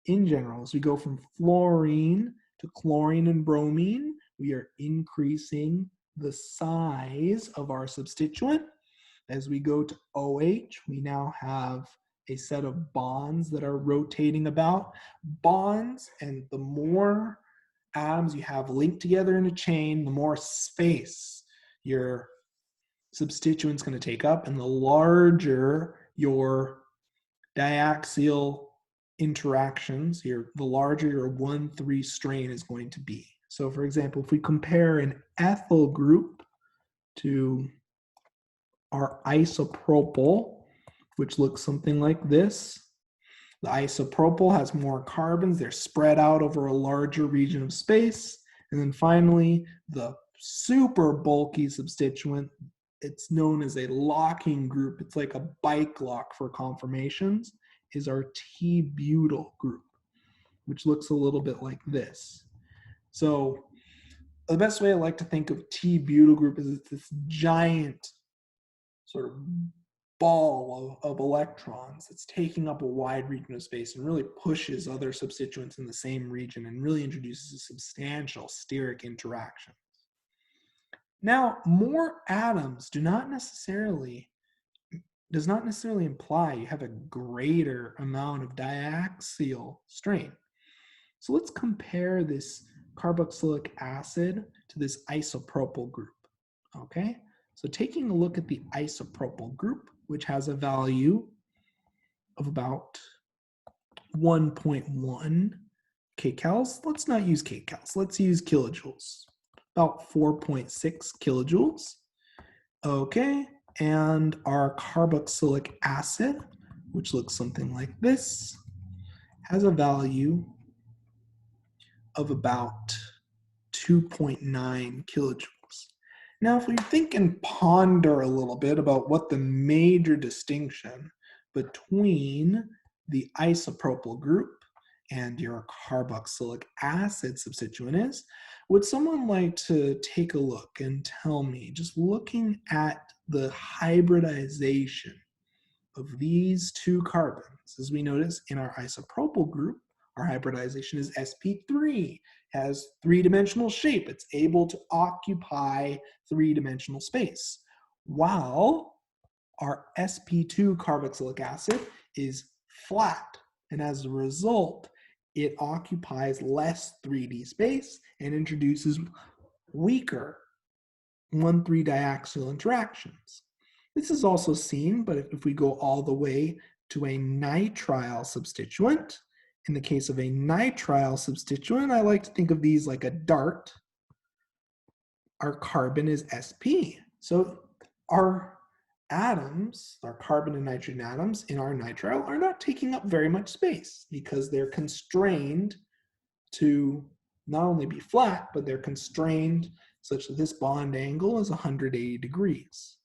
in general, is we go from fluorine to chlorine and bromine, we are increasing the size of our substituent. As we go to OH, we now have a set of bonds that are rotating about. Bonds, and the more atoms you have linked together in a chain, the more space your substituent's going to take up, and the larger your diaxial interactions, the larger your 1,3 strain is going to be. So for example, if we compare an ethyl group to our isopropyl, which looks something like this, the isopropyl has more carbons. They're spread out over a larger region of space. And then finally, the super bulky substituent, it's known as a locking group. It's like a bike lock for conformations, is our T-butyl group, which looks a little bit like this. So the best way I like to think of T-butyl group is it's this giant sort of ball of electrons that's taking up a wide region of space and really pushes other substituents in the same region and really introduces a substantial steric interaction. Now, more atoms does not necessarily imply you have a greater amount of diaxial strain. So let's compare this carboxylic acid to this isopropyl group, okay? So taking a look at the isopropyl group, which has a value of about 1.1 kcals. Let's not use kcals, let's use kilojoules. About 4.6 kilojoules. Okay, and our carboxylic acid, which looks something like this, has a value of about 2.9 kilojoules. Now, if we think and ponder a little bit about what the major distinction between the isopropyl group and your carboxylic acid substituent is, would someone like to take a look and tell me, just looking at the hybridization of these two carbons, as we notice in our isopropyl group, our hybridization is sp3, has three-dimensional shape. It's able to occupy three-dimensional space, while our sp2 carboxylic acid is flat, and as a result, it occupies less 3D space and introduces weaker 1,3 diaxial interactions. This is also seen, but if we go all the way to a nitrile substituent, in the case of a nitrile substituent, I like to think of these like a dart. Our carbon is sp. So our atoms, our carbon and nitrogen atoms in our nitrile, are not taking up very much space because they're constrained to not only be flat, but they're constrained such that this bond angle is 180 degrees.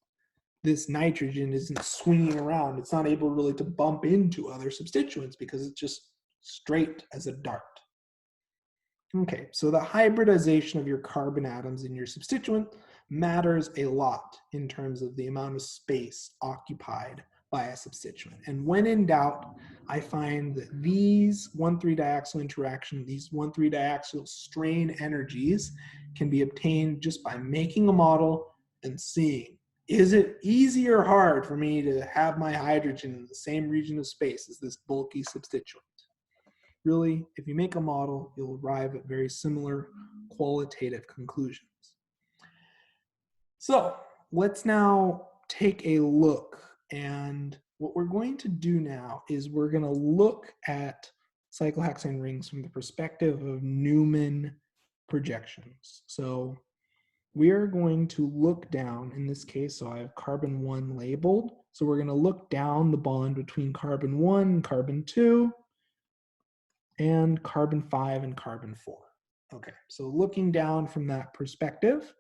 This nitrogen isn't swinging around. It's not able really to bump into other substituents because it's just straight as a dart. Okay, so the hybridization of your carbon atoms in your substituent matters a lot in terms of the amount of space occupied by a substituent. And when in doubt, I find that these 1,3 diaxial interaction, these 1,3 diaxial strain energies can be obtained just by making a model and seeing, is it easy or hard for me to have my hydrogen in the same region of space as this bulky substituent? Really, if you make a model, you'll arrive at very similar qualitative conclusions. So let's now take a look And what we're going to do now is we're going to look at cyclohexane rings from the perspective of Newman projections. So we are going to look down in this case. So I have carbon 1 labeled. So we're going to look down the bond between carbon 1 and carbon 2 and carbon 5 and carbon 4. Okay, so looking down from that perspective,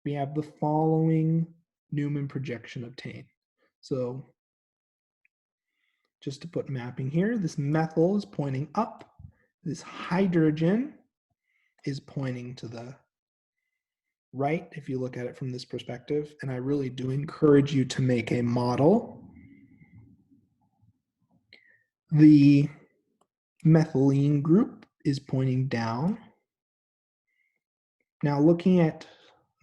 we have the following Newman projection obtained. So just to put mapping here, this methyl is pointing up, this hydrogen is pointing to the right if you look at it from this perspective, and I really do encourage you to make a model. The methylene group is pointing down. Now looking at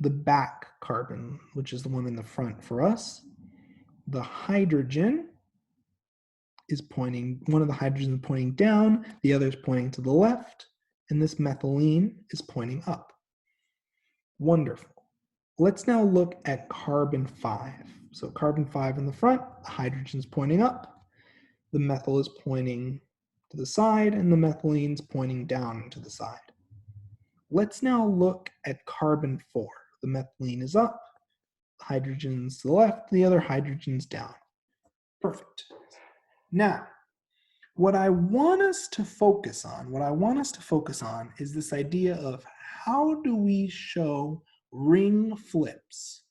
the back carbon, which is the one in the front for us, the hydrogen is pointing, one of the hydrogens is pointing down, the other is pointing to the left, and this methylene is pointing up. Wonderful. Let's now look at carbon 5. So carbon 5 in the front, the hydrogen is pointing up, the methyl is pointing to the side, and the methylene is pointing down to the side. Let's now look at carbon 4. The methylene is up, the hydrogen's to the left, the other hydrogen's down. Perfect. Now, what I want us to focus on is this idea of how do we show ring flips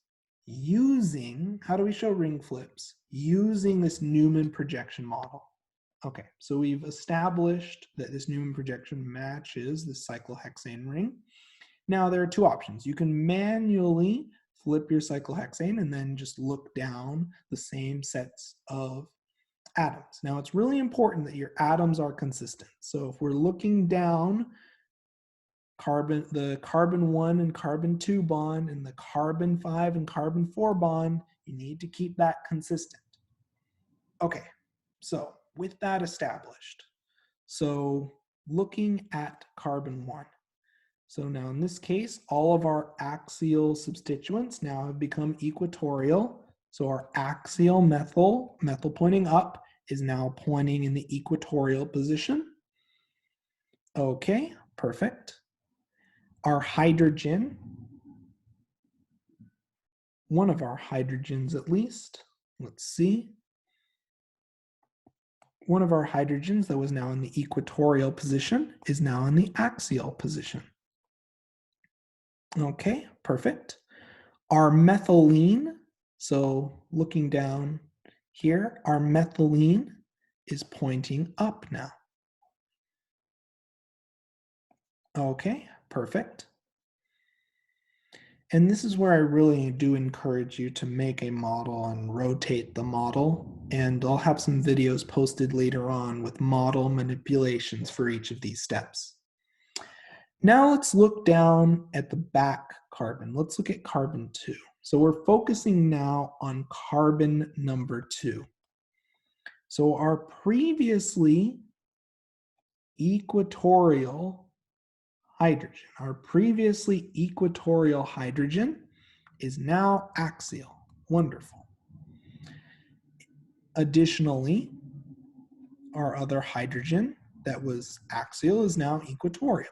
using this Newman projection model. Okay, so we've established that this Newman projection matches the cyclohexane ring. Now there are two options. You can manually flip your cyclohexane and then just look down the same sets of atoms. Now it's really important that your atoms are consistent. So if we're looking down the carbon 1 and carbon 2 bond and the carbon 5 and carbon 4 bond, you need to keep that consistent. Okay, so with that established, so looking at carbon 1. So now in this case, all of our axial substituents now have become equatorial. So our axial methyl pointing up, is now pointing in the equatorial position. Okay, perfect. Our hydrogen, one of our hydrogens at least, let's see. One of our hydrogens that was now in the equatorial position is now in the axial position. Okay, perfect. Our methylene, so looking down here, our methylene is pointing up now. Okay, perfect. And this is where I really do encourage you to make a model and rotate the model. And I'll have some videos posted later on with model manipulations for each of these steps. Now let's look down at the back carbon. Let's look at carbon 2. So we're focusing now on carbon number 2. So our previously equatorial hydrogen, is now axial. Wonderful. Additionally, our other hydrogen that was axial is now equatorial.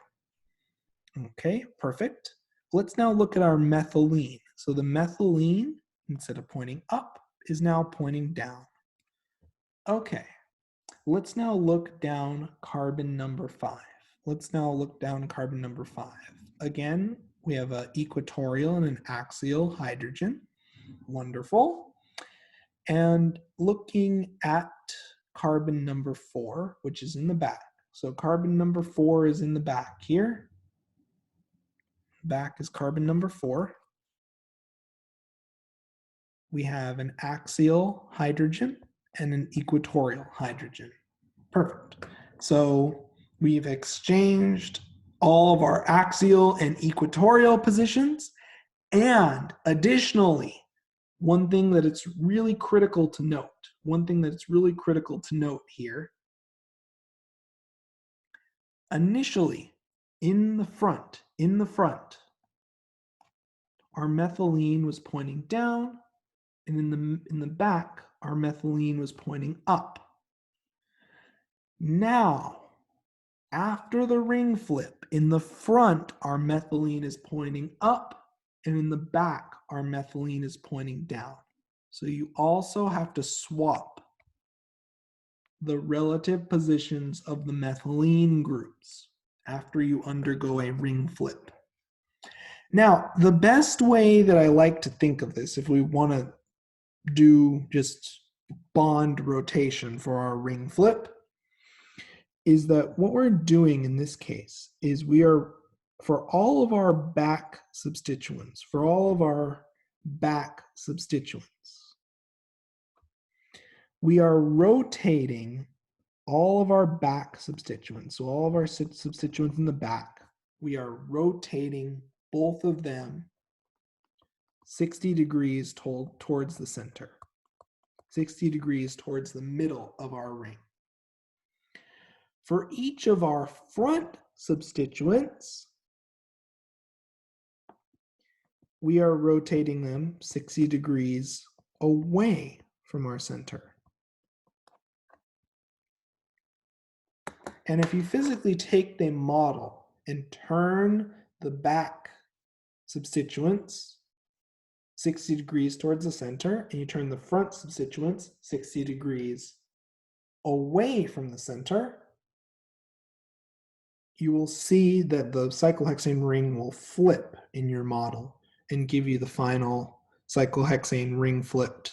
Okay, perfect. Let's now look at our methylene. So the methylene, instead of pointing up, is now pointing down. Okay, let's now look down carbon number 5. Again, we have an equatorial and an axial hydrogen. Wonderful. And looking at carbon number 4, which is in the back. So carbon number 4 is in the back here. Back is carbon number 4. We have an axial hydrogen and an equatorial hydrogen. Perfect. So we've exchanged all of our axial and equatorial positions, and additionally, one thing that it's really critical to note here, initially in the front, our methylene was pointing down, and in the back, our methylene was pointing up. Now, after the ring flip, in the front, our methylene is pointing up, and in the back, our methylene is pointing down. So you also have to swap the relative positions of the methylene groups after you undergo a ring flip. Now, the best way that I like to think of this, if we want to do just bond rotation for our ring flip, is that what we're doing in this case is we are, for all of our back substituents, we are rotating all of our back substituents. So all of our substituents in the back, we are rotating both of them 60 degrees towards the center, 60 degrees towards the middle of our ring. For each of our front substituents, we are rotating them 60 degrees away from our center. And if you physically take the model and turn the back substituents 60 degrees towards the center, and you turn the front substituents 60 degrees away from the center, you will see that the cyclohexane ring will flip in your model and give you the final cyclohexane ring flipped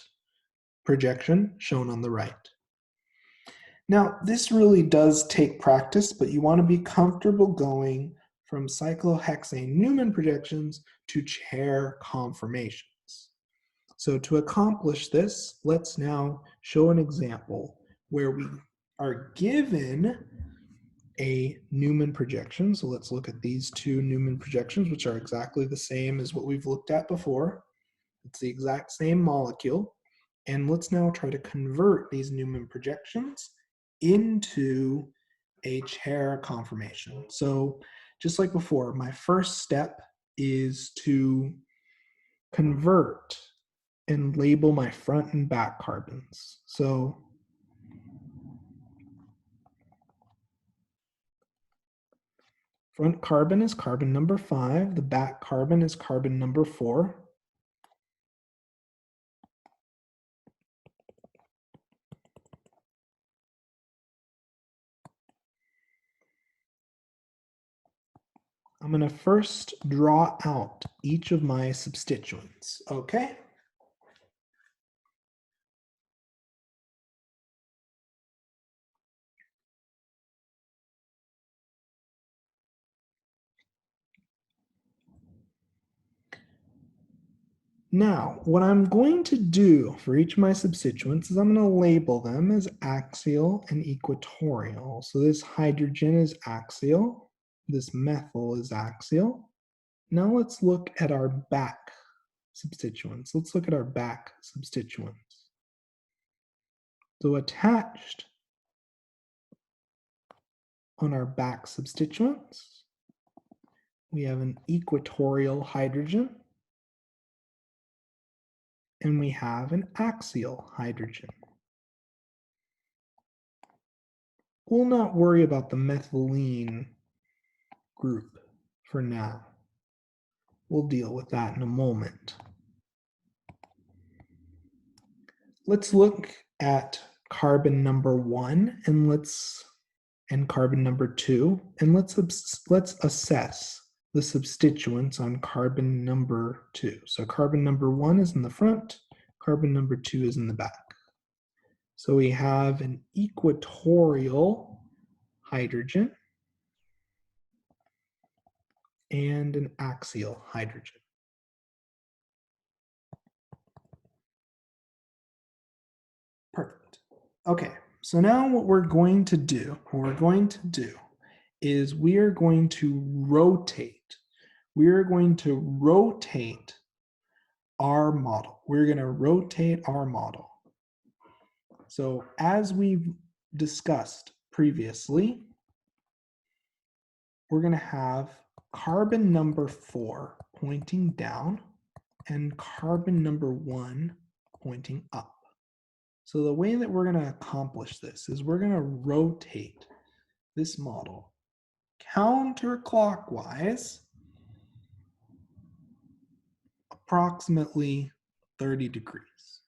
projection shown on the right. Now, this really does take practice, but you want to be comfortable going from cyclohexane Newman projections to chair conformations. So to accomplish this, let's now show an example where we are given a Newman projection. So let's look at these two Newman projections, which are exactly the same as what we've looked at before. It's the exact same molecule. And let's now try to convert these Newman projections into a chair conformation. So just like before, my first step is to convert and label my front and back carbons. So front carbon is carbon number 5, the back carbon is carbon number 4. I'm going to first draw out each of my substituents, okay? Now, what I'm going to do for each of my substituents is I'm going to label them as axial and equatorial. So this hydrogen is axial, this methyl is axial. Now let's look at our back substituents. Let's look at our back substituents. So attached on our back substituents, we have an equatorial hydrogen, and we have an axial hydrogen. We'll not worry about the methylene group for now. We'll deal with that in a moment. Let's look at carbon number 1 and carbon number 2, and let's assess the substituents on carbon number 2. So carbon number 1 is in the front, carbon number 2 is in the back. So we have an equatorial hydrogen and an axial hydrogen. Perfect. Okay, so now what we're going to do is we are going to rotate. We're going to rotate our model. We're going to rotate our model. So as we've discussed previously, we're going to have carbon number 4 pointing down and carbon number 1 pointing up. So the way that we're going to accomplish this is we're going to rotate this model counterclockwise approximately 30 degrees.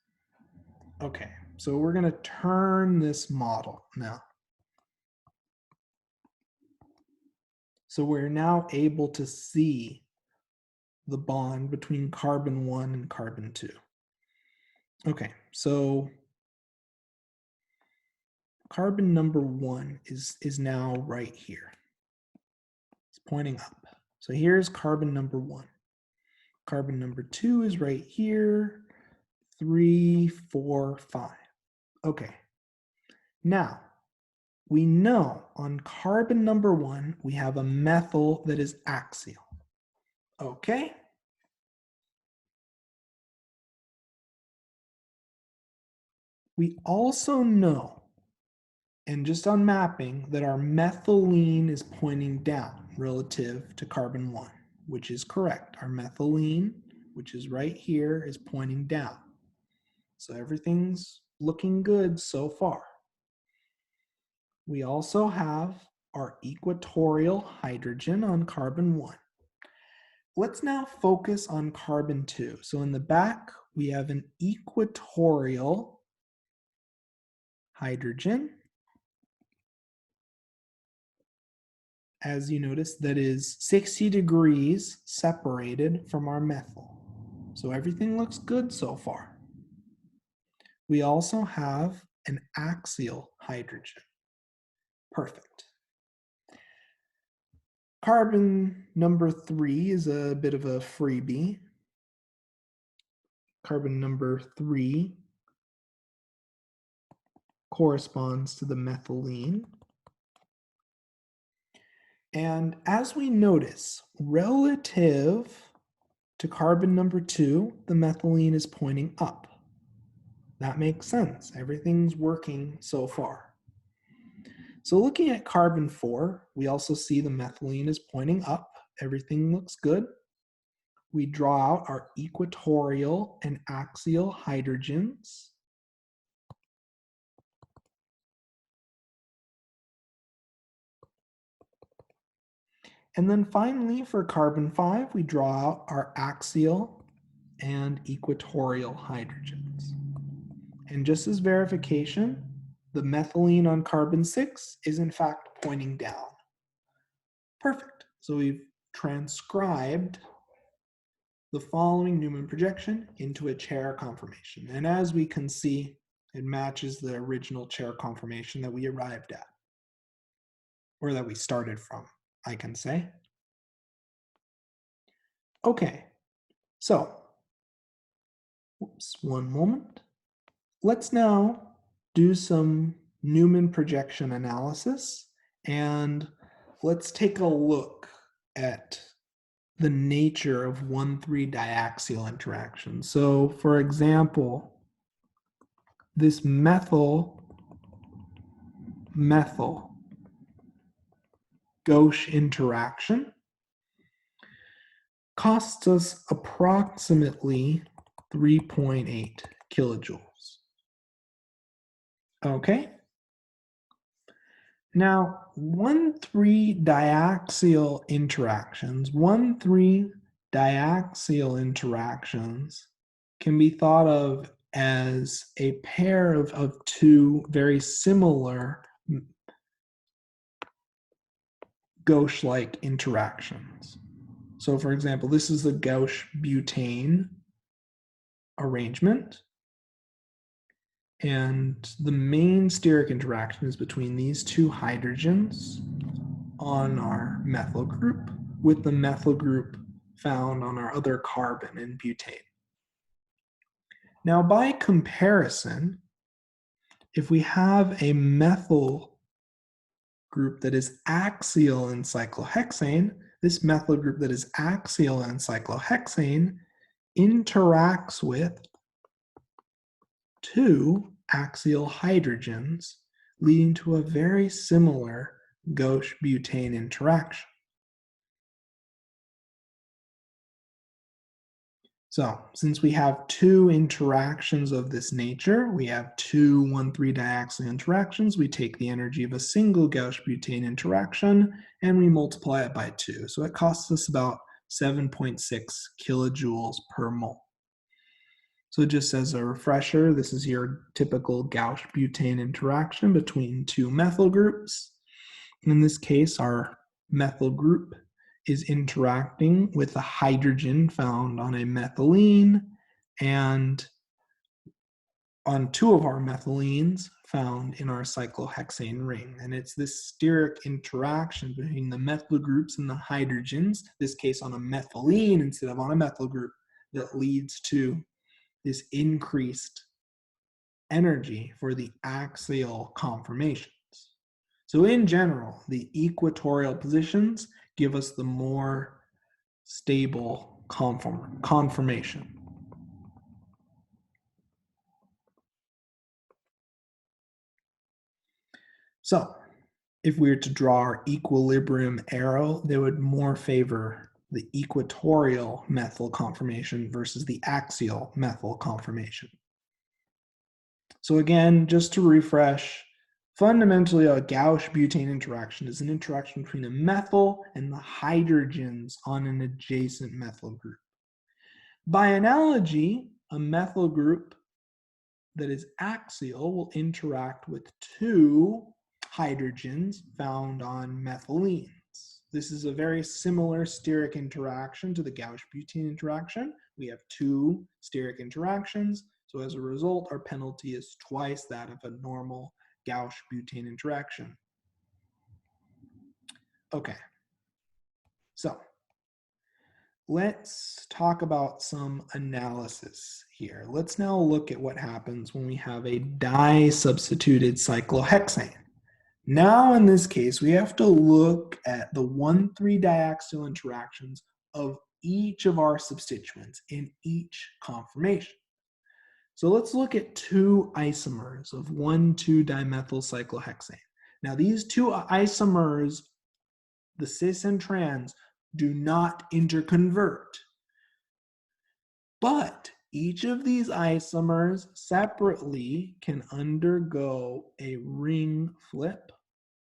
Okay, so we're going to turn this model now. So we're now able to see the bond between carbon 1 and carbon 2. Okay, so carbon number 1 is now right here. It's pointing up. So here's carbon number 1. Carbon number 2 is right here. 3, 4, 5. Okay. Now, we know on carbon number 1, we have a methyl that is axial. Okay? We also know, and just on mapping, that our methylene is pointing down relative to carbon 1, which is correct. Our methylene, which is right here, is pointing down. So everything's looking good so far. We also have our equatorial hydrogen on carbon 1. Let's now focus on carbon 2. So in the back, we have an equatorial hydrogen. As you notice, that is 60 degrees separated from our methyl. So everything looks good so far. We also have an axial hydrogen. Perfect. Carbon number 3 is a bit of a freebie. Carbon number 3 corresponds to the methylene. And as we notice, relative to carbon number 2, the methylene is pointing up. That makes sense. Everything's working so far. So looking at carbon 4, we also see the methylene is pointing up. Everything looks good. We draw out our equatorial and axial hydrogens. And then finally, for carbon 5, we draw out our axial and equatorial hydrogens. And just as verification, the methylene on carbon 6 is in fact pointing down. Perfect. So we've transcribed the following Newman projection into a chair conformation. And as we can see, it matches the original chair conformation that we arrived at, or that we started from, I can say. Okay, so, one moment. Let's now do some Newman projection analysis, and let's take a look at the nature of 1,3 diaxial interactions. So, for example, this methyl Gauche interaction costs us approximately 3.8 kilojoules. Okay. Now, 1,3 diaxial interactions can be thought of as a pair of two very similar Gauche-like interactions. So for example, this is the Gauche butane arrangement. And the main steric interaction is between these two hydrogens on our methyl group with the methyl group found on our other carbon in butane. Now, by comparison, if we have a methyl group that is axial in cyclohexane, this methyl group that is axial in cyclohexane interacts with two axial hydrogens, leading to a very similar Gauche butane interaction. So since we have two interactions of this nature, we have two 1,3 diaxial interactions, we take the energy of a single Gauche butane interaction and we multiply it by 2. So it costs us about 7.6 kilojoules per mole. So just as a refresher, this is your typical Gauche butane interaction between two methyl groups. In this case, our methyl group is interacting with a hydrogen found on a methylene and on two of our methylenes found in our cyclohexane ring. And it's this steric interaction between the methyl groups and the hydrogens, this case on a methylene instead of on a methyl group, that leads to this increased energy for the axial conformations. So in general, the equatorial positions give us the more stable conformation. So if we were to draw our equilibrium arrow, they would more favor the equatorial methyl conformation versus the axial methyl conformation. So again, just to refresh, fundamentally a Gauche butane interaction is an interaction between a methyl and the hydrogens on an adjacent methyl group. By analogy, a methyl group that is axial will interact with two hydrogens found on methylenes. This is a very similar steric interaction to the Gauche butane interaction. We have two steric interactions, so as a result, our penalty is twice that of a normal Gauche butane interaction. Okay, so let's talk about some analysis here. Let's now look at what happens when we have a di-substituted cyclohexane. Now in this case, we have to look at the 1,3 diaxial interactions of each of our substituents in each conformation. So let's look at two isomers of 1,2-dimethyl cyclohexane. Now these two isomers, the cis and trans, do not interconvert. But each of these isomers separately can undergo a ring flip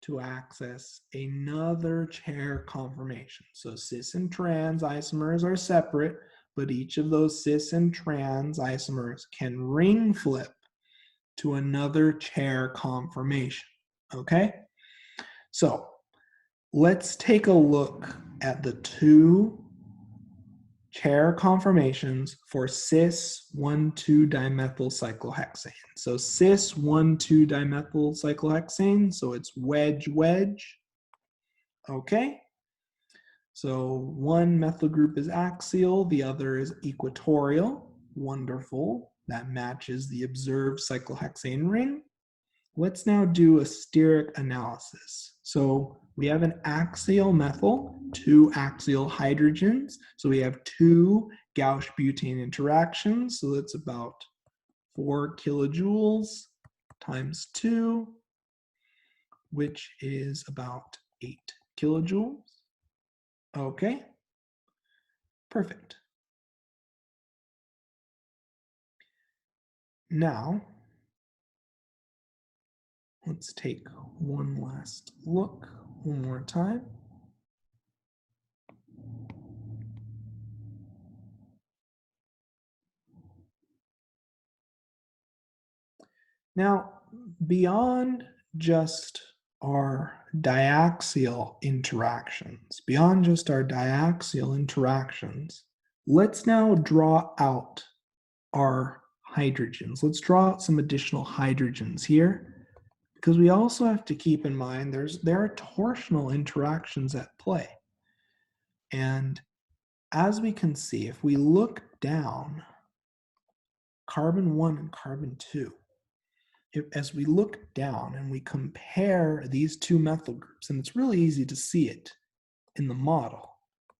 to access another chair conformation. So cis and trans isomers are separate, but each of those cis and trans isomers can ring flip to another chair conformation, okay? So let's take a look at the two chair conformations for cis 1,2-dimethyl cyclohexane. So cis 1,2-dimethyl cyclohexane, so it's wedge. Okay. So one methyl group is axial, the other is equatorial. Wonderful. That matches the observed cyclohexane ring. Let's now do a steric analysis. So we have an axial methyl, two axial hydrogens. So we have two Gauche butane interactions. So that's about 4 kilojoules times 2, which is about 8 kilojoules. Okay, perfect. Now, let's take one last look one more time. Now, beyond just our diaxial interactions, let's now draw out our hydrogens. Let's draw out some additional hydrogens here, because we also have to keep in mind there are torsional interactions at play. And as we can see, if we look down, carbon 1 and carbon 2, as we look down and we compare these two methyl groups, and it's really easy to see it in the model,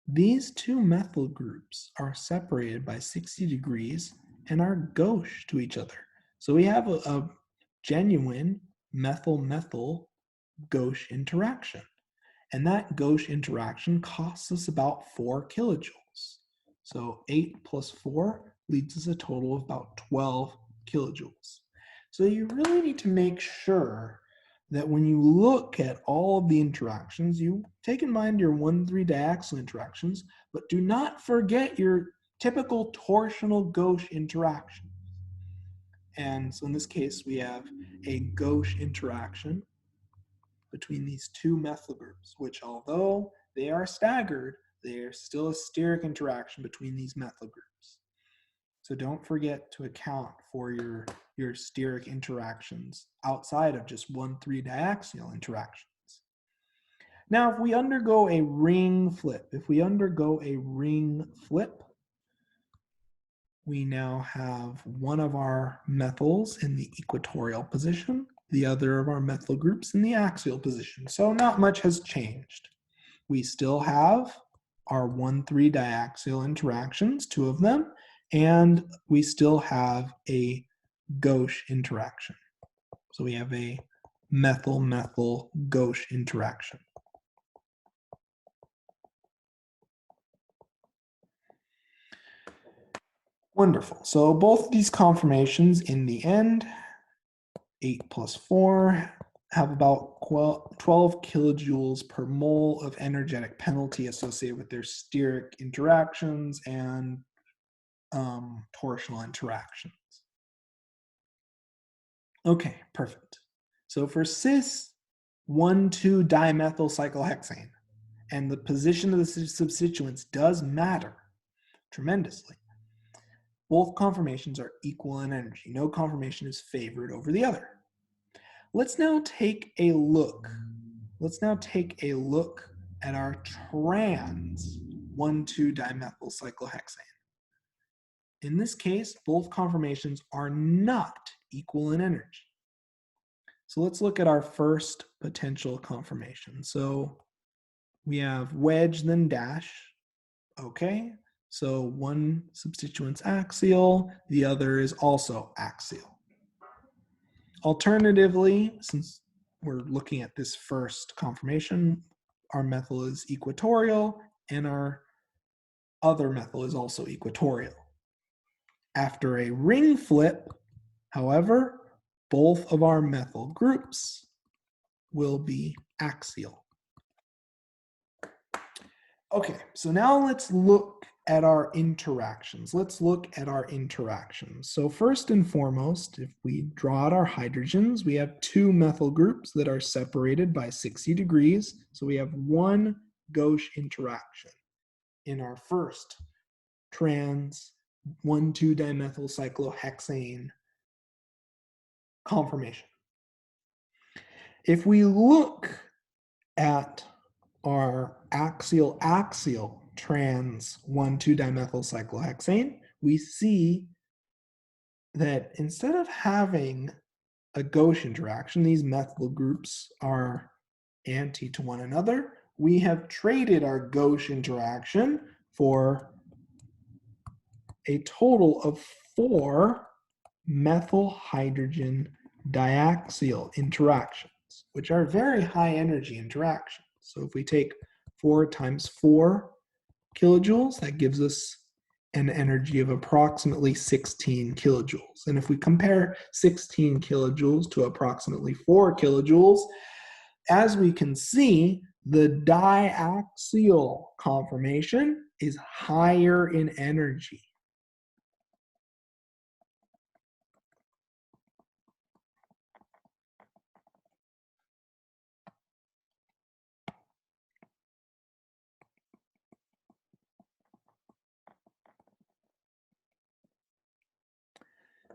these two methyl groups are separated by 60 degrees and are gauche to each other. So we have a genuine methyl-methyl gauche interaction. And that gauche interaction costs us about 4 kilojoules. So 8 plus 4 leads us a total of about 12 kilojoules. So you really need to make sure that when you look at all of the interactions, you take in mind your 1,3 diaxial interactions, but do not forget your typical torsional gauche interaction. And so in this case, we have a gauche interaction between these two methyl groups, which although they are staggered, they are still a steric interaction between these methyl groups. So don't forget to account for your steric interactions outside of just 1,3 diaxial interactions. Now, if we undergo a ring flip, we now have one of our methyls in the equatorial position, the other of our methyl groups in the axial position. So not much has changed. We still have our 1,3 diaxial interactions, 2 of them, and we still have a gauche interaction. So we have a methyl-methyl gauche interaction. Wonderful. So both of these conformations in the end, 8 plus 4, have about 12 kilojoules per mole of energetic penalty associated with their steric interactions and torsional interactions. Okay, perfect. So for cis 1,2 dimethyl cyclohexane, and the position of the substituents does matter tremendously. Both conformations are equal in energy. No conformation is favored over the other. Let's now take a look. At our trans 1,2 dimethyl cyclohexane. In this case, both conformations are not equal in energy. So let's look at our first potential conformation. So we have wedge, then dash. Okay, so one substituent's axial, the other is also axial. Alternatively, since we're looking at this first conformation, our methyl is equatorial and our other methyl is also equatorial. After a ring flip, however, both of our methyl groups will be axial. Okay, so now let's look at our interactions. So first and foremost, if we draw out our hydrogens, we have 2 methyl groups that are separated by 60 degrees. So we have one gauche interaction in our first trans 1,2 dimethyl cyclohexane conformation. If we look at our axial trans 1,2 dimethyl cyclohexane, we see that instead of having a gauche interaction, these methyl groups are anti to one another. We have traded our gauche interaction for a total of 4 methyl hydrogen diaxial interactions, which are very high energy interactions. So if we take 4 times 4 kilojoules, that gives us an energy of approximately 16 kilojoules. And if we compare 16 kilojoules to approximately 4 kilojoules, as we can see, the diaxial conformation is higher in energy.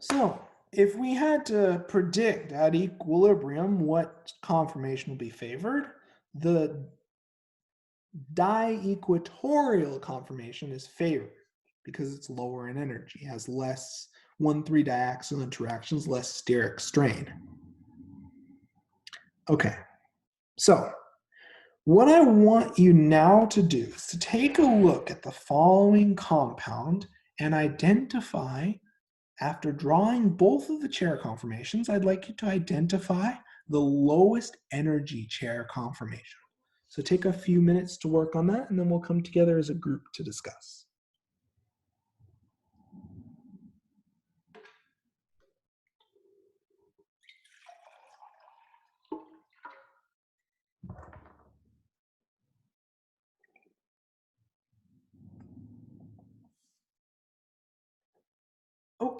So if we had to predict at equilibrium what conformation will be favored, the diequatorial conformation is favored because it's lower in energy, has less 1,3 diaxial interactions, less steric strain. Okay, so what I want you now to do is to take a look at the following compound and identify. After drawing both of the chair conformations, I'd like you to identify the lowest energy chair conformation. So take a few minutes to work on that, and then we'll come together as a group to discuss.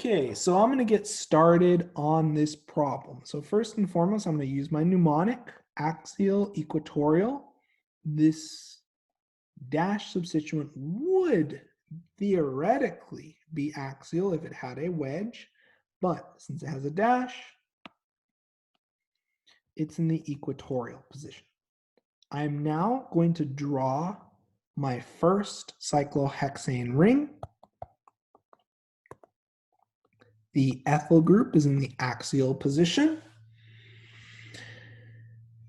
Okay, so I'm going to get started on this problem. So first and foremost, I'm going to use my mnemonic, axial, equatorial. This dash substituent would theoretically be axial if it had a wedge, but since it has a dash, it's in the equatorial position. I'm now going to draw my first cyclohexane ring. The ethyl group is in the axial position.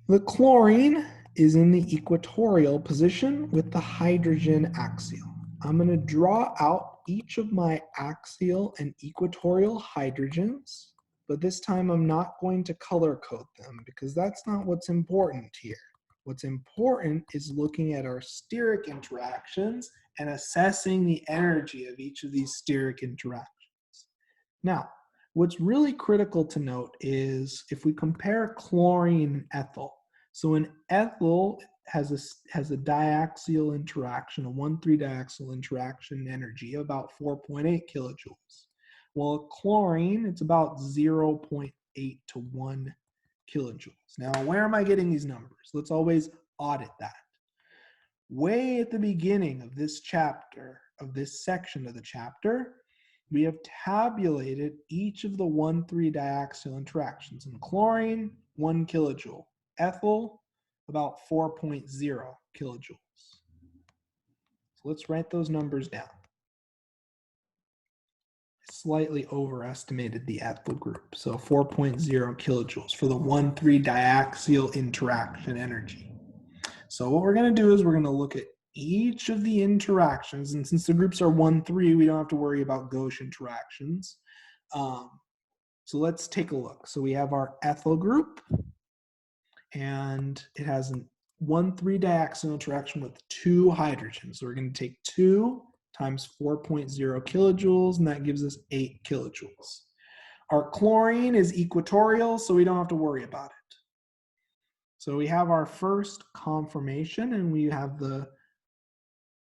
The chlorine is in the equatorial position with the hydrogen axial. I'm going to draw out each of my axial and equatorial hydrogens, but this time I'm not going to color code them because that's not what's important here. What's important is looking at our steric interactions and assessing the energy of each of these steric interactions. Now, what's really critical to note is if we compare chlorine and ethyl. So an ethyl has a diaxial interaction, a 1,3 diaxial interaction energy of about 4.8 kilojoules. Well, chlorine, it's about 0.8 to 1 kilojoules. Now, where am I getting these numbers? Let's always audit that. Way at the beginning of this chapter, of this section of the chapter, we have tabulated each of the 1,3 diaxial interactions. In chlorine, 1 kilojoule. Ethyl, about 4.0 kilojoules. So let's write those numbers down. I slightly overestimated the ethyl group. So 4.0 kilojoules for the 1,3 diaxial interaction energy. So what we're going to do is we're going to look at each of the interactions, and since the groups are 1,3, we don't have to worry about Gauche interactions. So let's take a look. So we have our ethyl group, and it has a 1,3 diaxial interaction with 2 hydrogens. So we're going to take 2 times 4.0 kilojoules, and that gives us 8 kilojoules. Our chlorine is equatorial, so we don't have to worry about it. So we have our first conformation, and we have the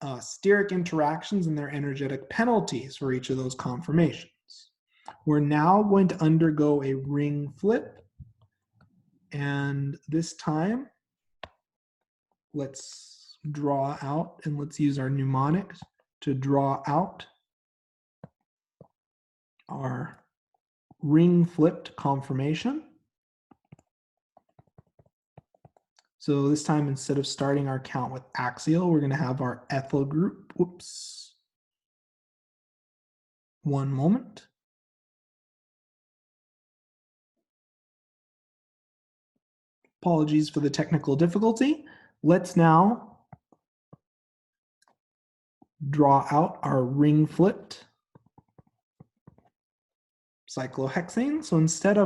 steric interactions and their energetic penalties for each of those conformations. We're now going to undergo a ring flip, and this time let's draw out, and let's use our mnemonic to draw out our ring flipped conformation. So this time, instead of starting our count with axial, we're going to have our ethyl group. Whoops. One moment. Apologies for the technical difficulty. Let's now draw out our ring flipped cyclohexane. So instead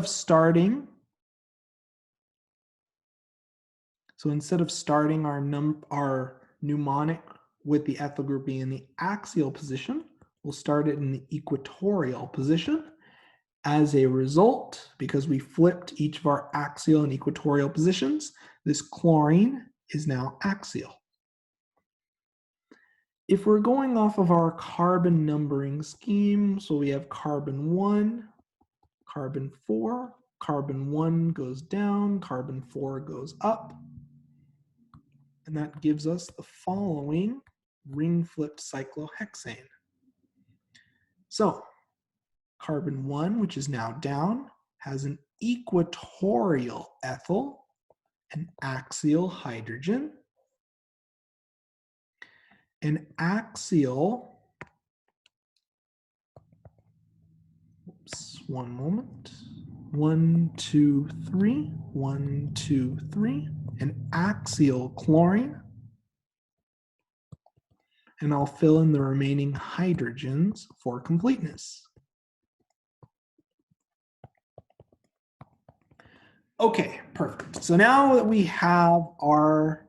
of starting our mnemonic with the ethyl group being in the axial position, we'll start it in the equatorial position. As a result, because we flipped each of our axial and equatorial positions, this chlorine is now axial. If we're going off of our carbon numbering scheme, so we have carbon 1, carbon 4, carbon 1 goes down, carbon 4 goes up, and that gives us the following ring-flipped cyclohexane. So, carbon 1, which is now down, has an equatorial ethyl, an axial hydrogen, an axial, oops, one moment, 1, 2, 3, 1, 2, 3, an axial chlorine, and I'll fill in the remaining hydrogens for completeness. Okay, perfect. So now that we have our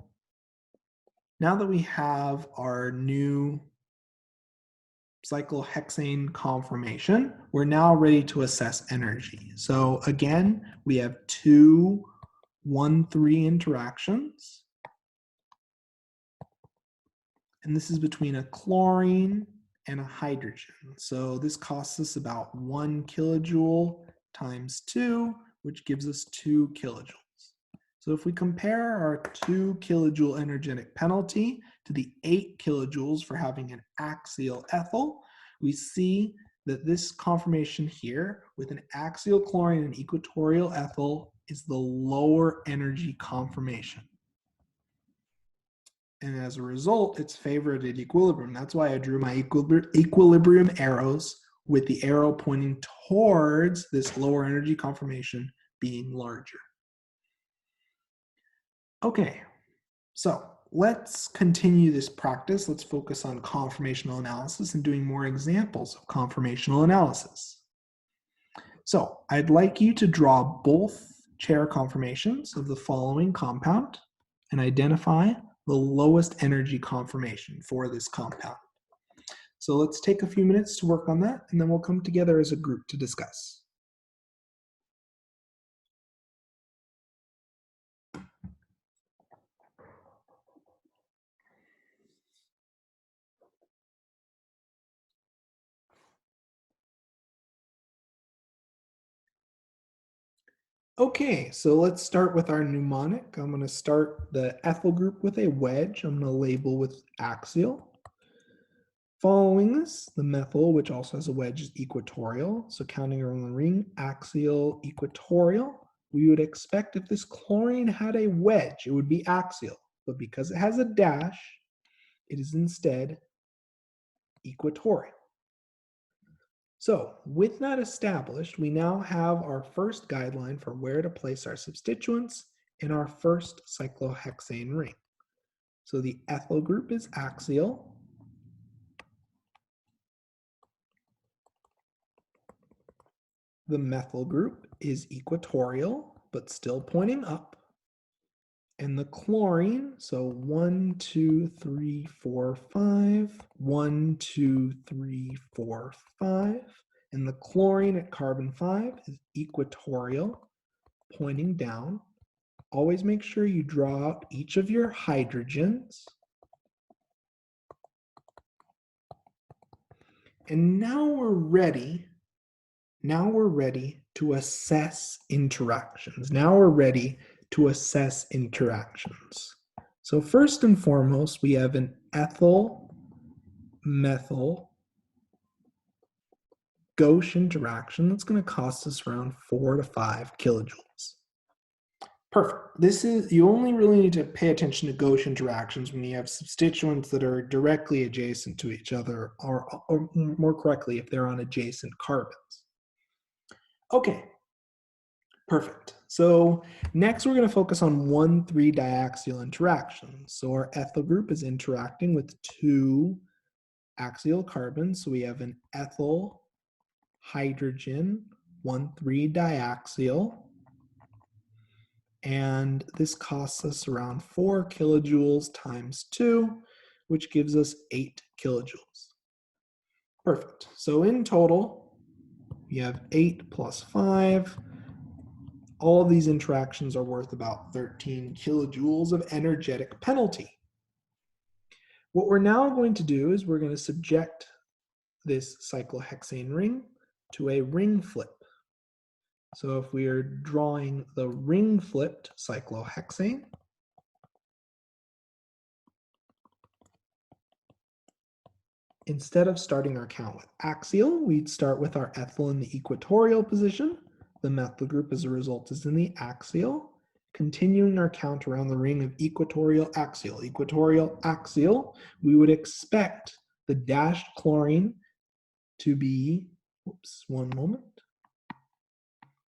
new cyclohexane conformation, we're now ready to assess energy. So again, we have 2 1,3 interactions. And this is between a chlorine and a hydrogen. So this costs us about 1 kilojoule times 2, which gives us 2 kilojoules. So if we compare our 2 kilojoule energetic penalty to the 8 kilojoules for having an axial ethyl, we see that this conformation here with an axial chlorine and equatorial ethyl is the lower energy conformation. And as a result, it's favored at equilibrium. That's why I drew my equilibrium arrows with the arrow pointing towards this lower energy conformation being larger. Okay, so let's continue this practice. Let's focus on conformational analysis and doing more examples of conformational analysis. So I'd like you to draw both chair conformations of the following compound and identify the lowest energy conformation for this compound. So let's take a few minutes to work on that, and then we'll come together as a group to discuss. Okay, so let's start with our mnemonic. I'm going to start the ethyl group with a wedge. I'm going to label with axial. Following this, the methyl, which also has a wedge, is equatorial. So counting around the ring, axial, equatorial. We would expect if this chlorine had a wedge, it would be axial. But because it has a dash, it is instead equatorial. So with that established, we now have our first guideline for where to place our substituents in our first cyclohexane ring. So the ethyl group is axial. The methyl group is equatorial, but still pointing up. And the chlorine, so 1, 2, 3, 4, 5, 1, 2, 3, 4, 5. And the chlorine at carbon 5 is equatorial, pointing down. Always make sure you draw out each of your hydrogens. And now we're ready to assess interactions. So first and foremost, we have an ethyl methyl Gauche interaction that's going to cost us around 4 to 5 kilojoules. Perfect. You only really need to pay attention to Gauche interactions when you have substituents that are directly adjacent to each other, or more correctly, if they're on adjacent carbons. Okay, perfect. So next we're going to focus on 1,3 diaxial interactions. So our ethyl group is interacting with 2 axial carbons. So we have an ethyl hydrogen 1,3 diaxial. And this costs us around 4 kilojoules times 2, which gives us 8 kilojoules. Perfect. So in total, we have 8 plus 5. All of these interactions are worth about 13 kilojoules of energetic penalty. What we're now going to do is we're going to subject this cyclohexane ring to a ring flip. So if we are drawing the ring flipped cyclohexane, instead of starting our count with axial, we'd start with our ethyl in the equatorial position. The methyl group as a result is in the axial. Continuing our count around the ring of equatorial, axial, we would expect the dashed chlorine to be,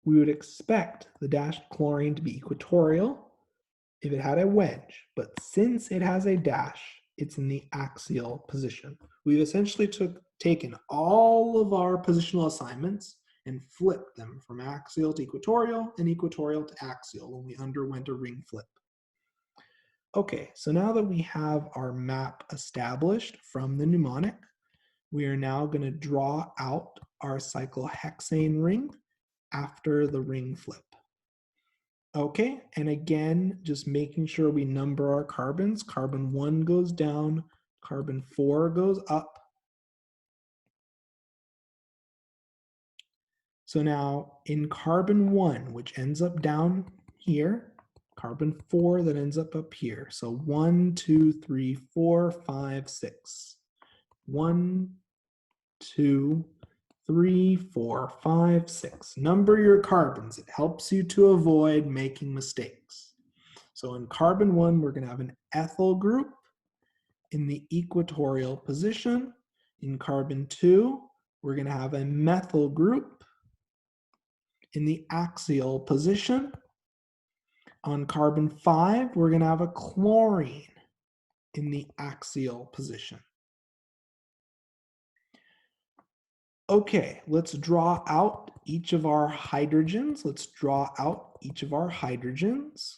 we would expect the dashed chlorine to be equatorial if it had a wedge, but since it has a dash, it's in the axial position. We've essentially taken all of our positional assignments and flipped them from axial to equatorial and equatorial to axial when we underwent a ring flip. Okay, so now that we have our map established from the mnemonic, we are now going to draw out our cyclohexane ring after the ring flip. Okay, and again, just making sure we number our carbons. Carbon 1 goes down, carbon 4 goes up, So now in carbon 1, which ends up down here, carbon 4 that ends up here. So 1, 2, 3, 4, 5, 6. 1, 2, 3, 4, 5, 6. Number your carbons. It helps you to avoid making mistakes. So in carbon 1, we're going to have an ethyl group in the equatorial position. In carbon 2, we're going to have a methyl group in the axial position. On carbon 5, we're going to have a chlorine in the axial position. Okay, let's draw out each of our hydrogens. Let's draw out each of our hydrogens.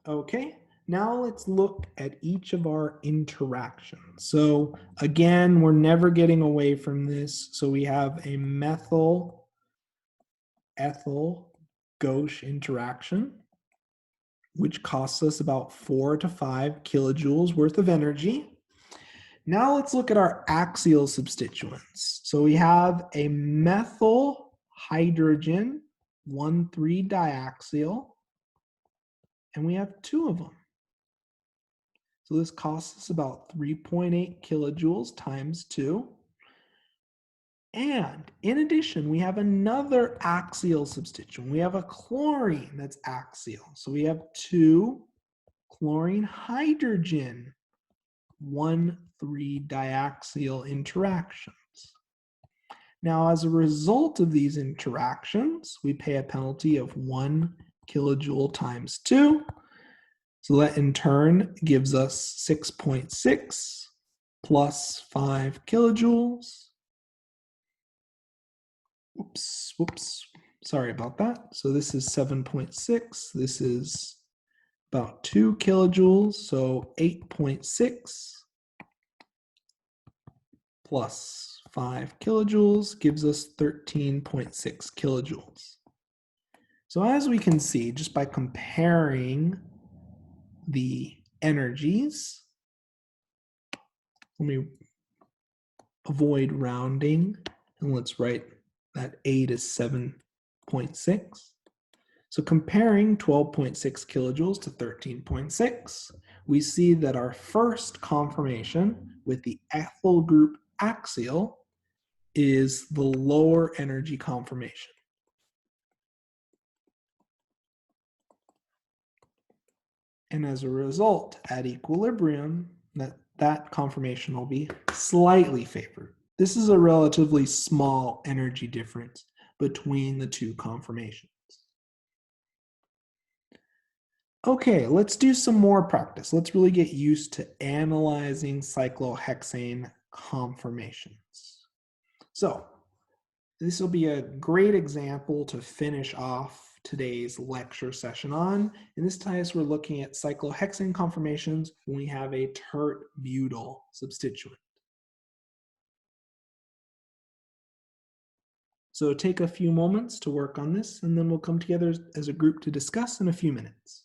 Okay, now let's look at each of our interactions. So again, we're never getting away from this. So we have a methyl ethyl gauche interaction, which costs us about 4 to 5 kilojoules worth of energy. Now let's look at our axial substituents. So we have a methyl hydrogen 1,3 diaxial, and we have 2 of them. So this costs us about 3.8 kilojoules times 2. And in addition, we have another axial substituent. We have a chlorine that's axial. So we have 2 chlorine hydrogen 1,3 diaxial interactions. Now, as a result of these interactions, we pay a penalty of 1 kilojoule times 2. So that in turn gives us 6.6 plus 5 kilojoules. Whoops, sorry about that. So this is 7.6. This is about 2 kilojoules, so 8.6 plus 5 kilojoules gives us 13.6 kilojoules. So as we can see, just by comparing the energies, let me avoid rounding, and let's write that 8 is 7.6. So comparing 12.6 kilojoules to 13.6, we see that our first conformation with the ethyl group axial is the lower energy conformation. And as a result, at equilibrium, that conformation will be slightly favored. This is a relatively small energy difference between the two conformations. Okay, let's do some more practice. Let's really get used to analyzing cyclohexane conformations. So this will be a great example to finish off today's lecture session on. In this case, we're looking at cyclohexane conformations when we have a tert-butyl substituent. So take a few moments to work on this, and then we'll come together as a group to discuss in a few minutes.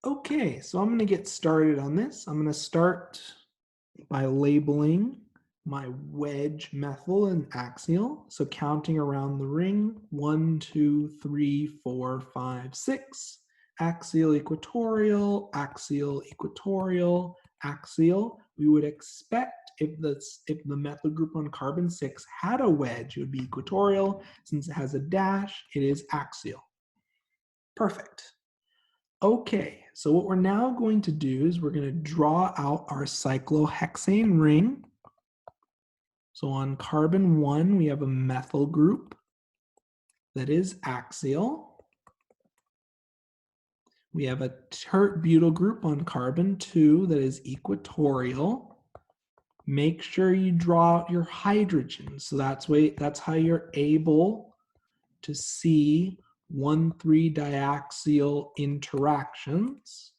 Okay, so I'm going to get started on this. I'm going to start by labeling my wedge methyl and axial. So counting around the ring, 1, 2, 3, 4, 5, 6. Axial equatorial, axial equatorial, axial. We would expect if the methyl group on carbon 6 had a wedge, it would be equatorial. Since it has a dash, it is axial. Perfect. Okay, so what we're now going to do is we're going to draw out our cyclohexane ring. So on carbon 1, we have a methyl group that is axial. We have a tert-butyl group on carbon 2 that is equatorial. Make sure you draw out your hydrogens. So that's how you're able to see 1,3 diaxial interactions.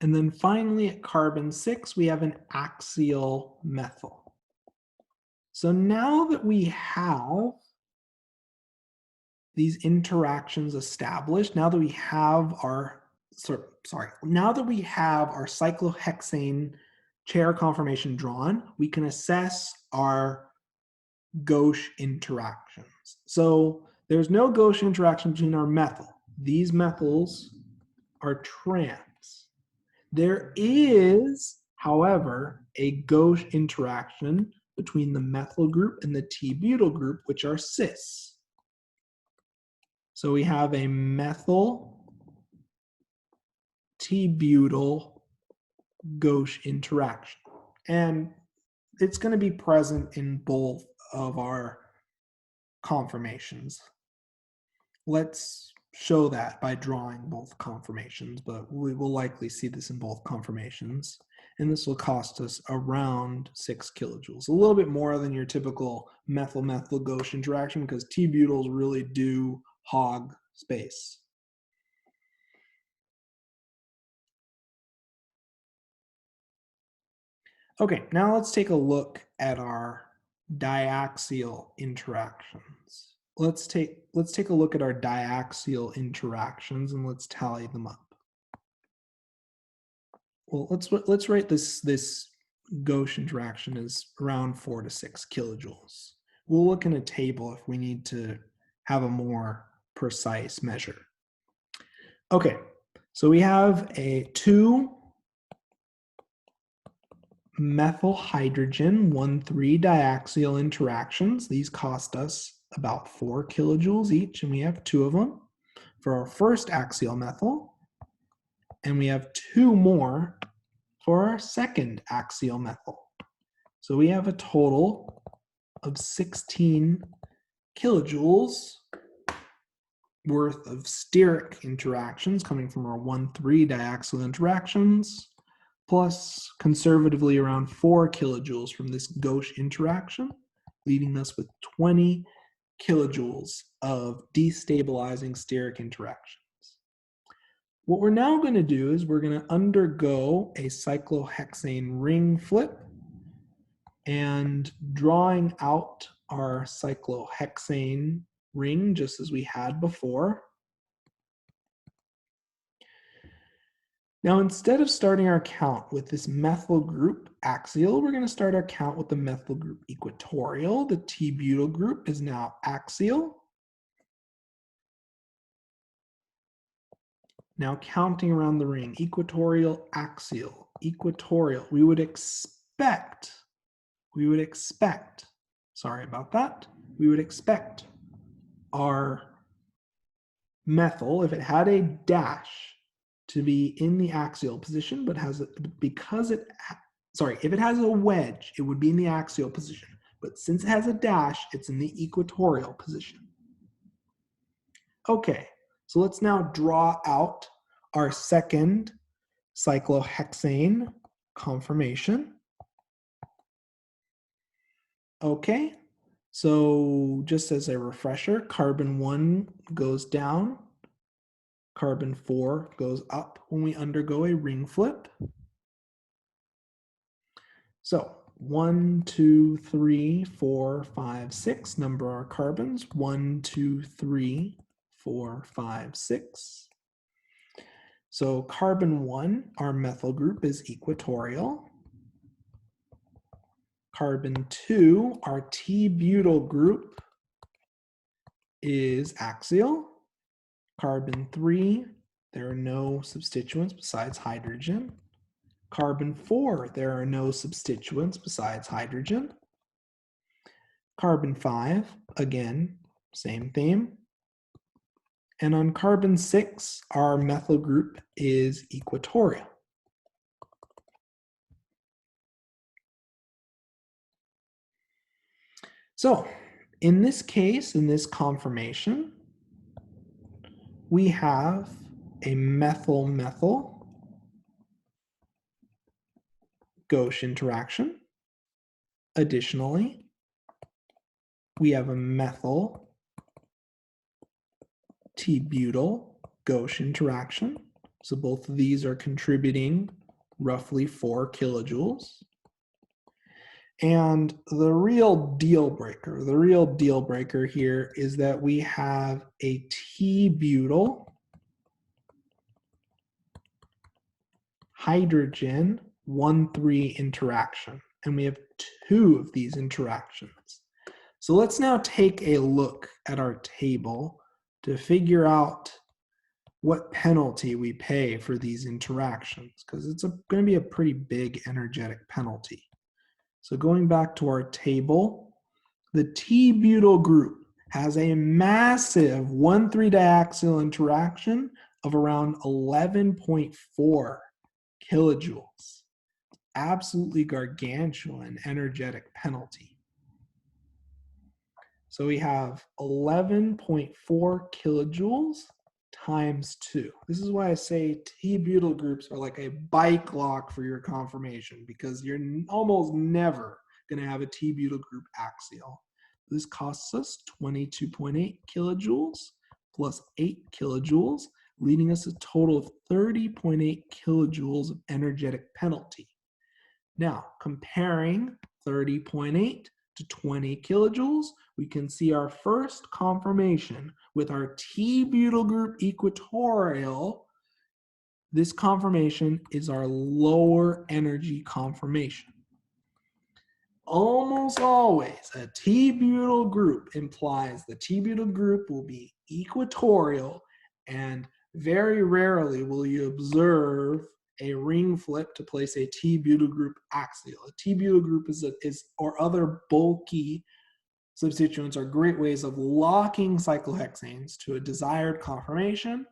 And then finally at carbon 6, we have an axial methyl. So now that we have these interactions established, now that we have our, now that we have our cyclohexane chair conformation drawn, we can assess our gauche interactions. So there's no gauche interaction between our methyl. These methyls are trans. There is, however, a gauche interaction between the methyl group and the T-butyl group, which are cis. So we have a methyl T-butyl gauche interaction. And it's going to be present in both of our conformations. Let's show that by drawing both conformations, but we will likely see this in both conformations. And this will cost us around 6 kilojoules, a little bit more than your typical methyl-methyl gauche interaction because T-butyls really do hog space. Okay, now let's take a look at our diaxial interactions. Let's take a look at our diaxial interactions and let's tally them up. Well, let's write this gauche interaction as around 4 to 6 kilojoules. We'll look in a table if we need to have a more precise measure. Okay, so we have a 2 methyl hydrogen 1,3 diaxial interactions. These cost us about 4 kilojoules each, and we have 2 of them for our first axial methyl, and we have 2 more for our second axial methyl. So we have a total of 16 kilojoules worth of steric interactions coming from our 1,3 diaxial interactions, plus conservatively around 4 kilojoules from this gauche interaction, leaving us with 20 kilojoules of destabilizing steric interactions. What we're now going to do is we're going to undergo a cyclohexane ring flip, and drawing out our cyclohexane ring just as we had before. Now, instead of starting our count with this methyl group axial, we're going to start our count with the methyl group equatorial. The T-butyl group is now axial. Now counting around the ring, equatorial, axial, equatorial. We would expect, sorry about that, we would expect our methyl, if it had a dash, to be in the axial position, but if it has a wedge, it would be in the axial position. But since it has a dash, it's in the equatorial position. Okay, so let's now draw out our second cyclohexane conformation. Okay, so just as a refresher, carbon 1 goes down, carbon 4 goes up when we undergo a ring flip. So 1, 2, 3, 4, 5, 6, number our carbons, 1, 2, 3, 4, 5, 6. So carbon 1, our methyl group, is equatorial. Carbon 2, our T-butyl group, is axial. Carbon 3, there are no substituents besides hydrogen. Carbon 4, there are no substituents besides hydrogen. Carbon 5, again, same theme. And on carbon 6, our methyl group is equatorial. So in this case, in this conformation, we have a methyl-methyl Gauche interaction. Additionally, we have a methyl T-butyl Gauche interaction. So both of these are contributing roughly 4 kilojoules. And the real deal breaker here is that we have a T-butyl hydrogen 1,3 interaction. And we have 2 of these interactions. So let's now take a look at our table to figure out what penalty we pay for these interactions, because it's going to be a pretty big energetic penalty. So going back to our table, the T-butyl group has a massive 1,3 diaxial interaction of around 11.4 kilojoules. Absolutely gargantuan energetic penalty. So we have 11.4 kilojoules times 2. This is why I say T-butyl groups are like a bike lock for your conformation, because you're almost never going to have a T-butyl group axial. This costs us 22.8 kilojoules plus 8 kilojoules, leading us a total of 30.8 kilojoules of energetic penalty. Now, comparing 30.8 to 20 kilojoules, we can see our first conformation with our T-butyl group equatorial. This conformation is our lower energy conformation. Almost always, a T-butyl group implies the T-butyl group will be equatorial, and very rarely will you observe a ring flip to place a T-butyl group axial. A T-butyl group or other bulky substituents are great ways of locking cyclohexanes to a desired conformation,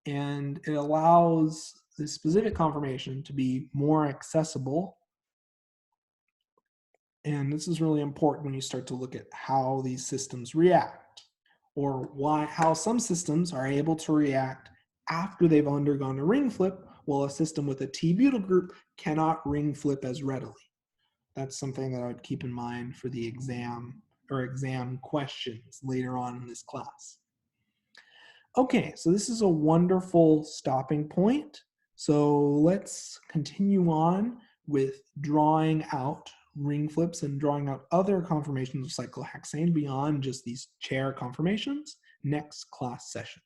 and it allows the specific conformation to be more accessible. And this is really important when you start to look at how these systems react, or how some systems are able to react after they've undergone a ring flip, while a system with a T-butyl group cannot ring flip as readily. That's something that I would keep in mind for the exam or exam questions later on in this class. Okay, so this is a wonderful stopping point. So let's continue on with drawing out ring flips and drawing out other conformations of cyclohexane beyond just these chair conformations next class session.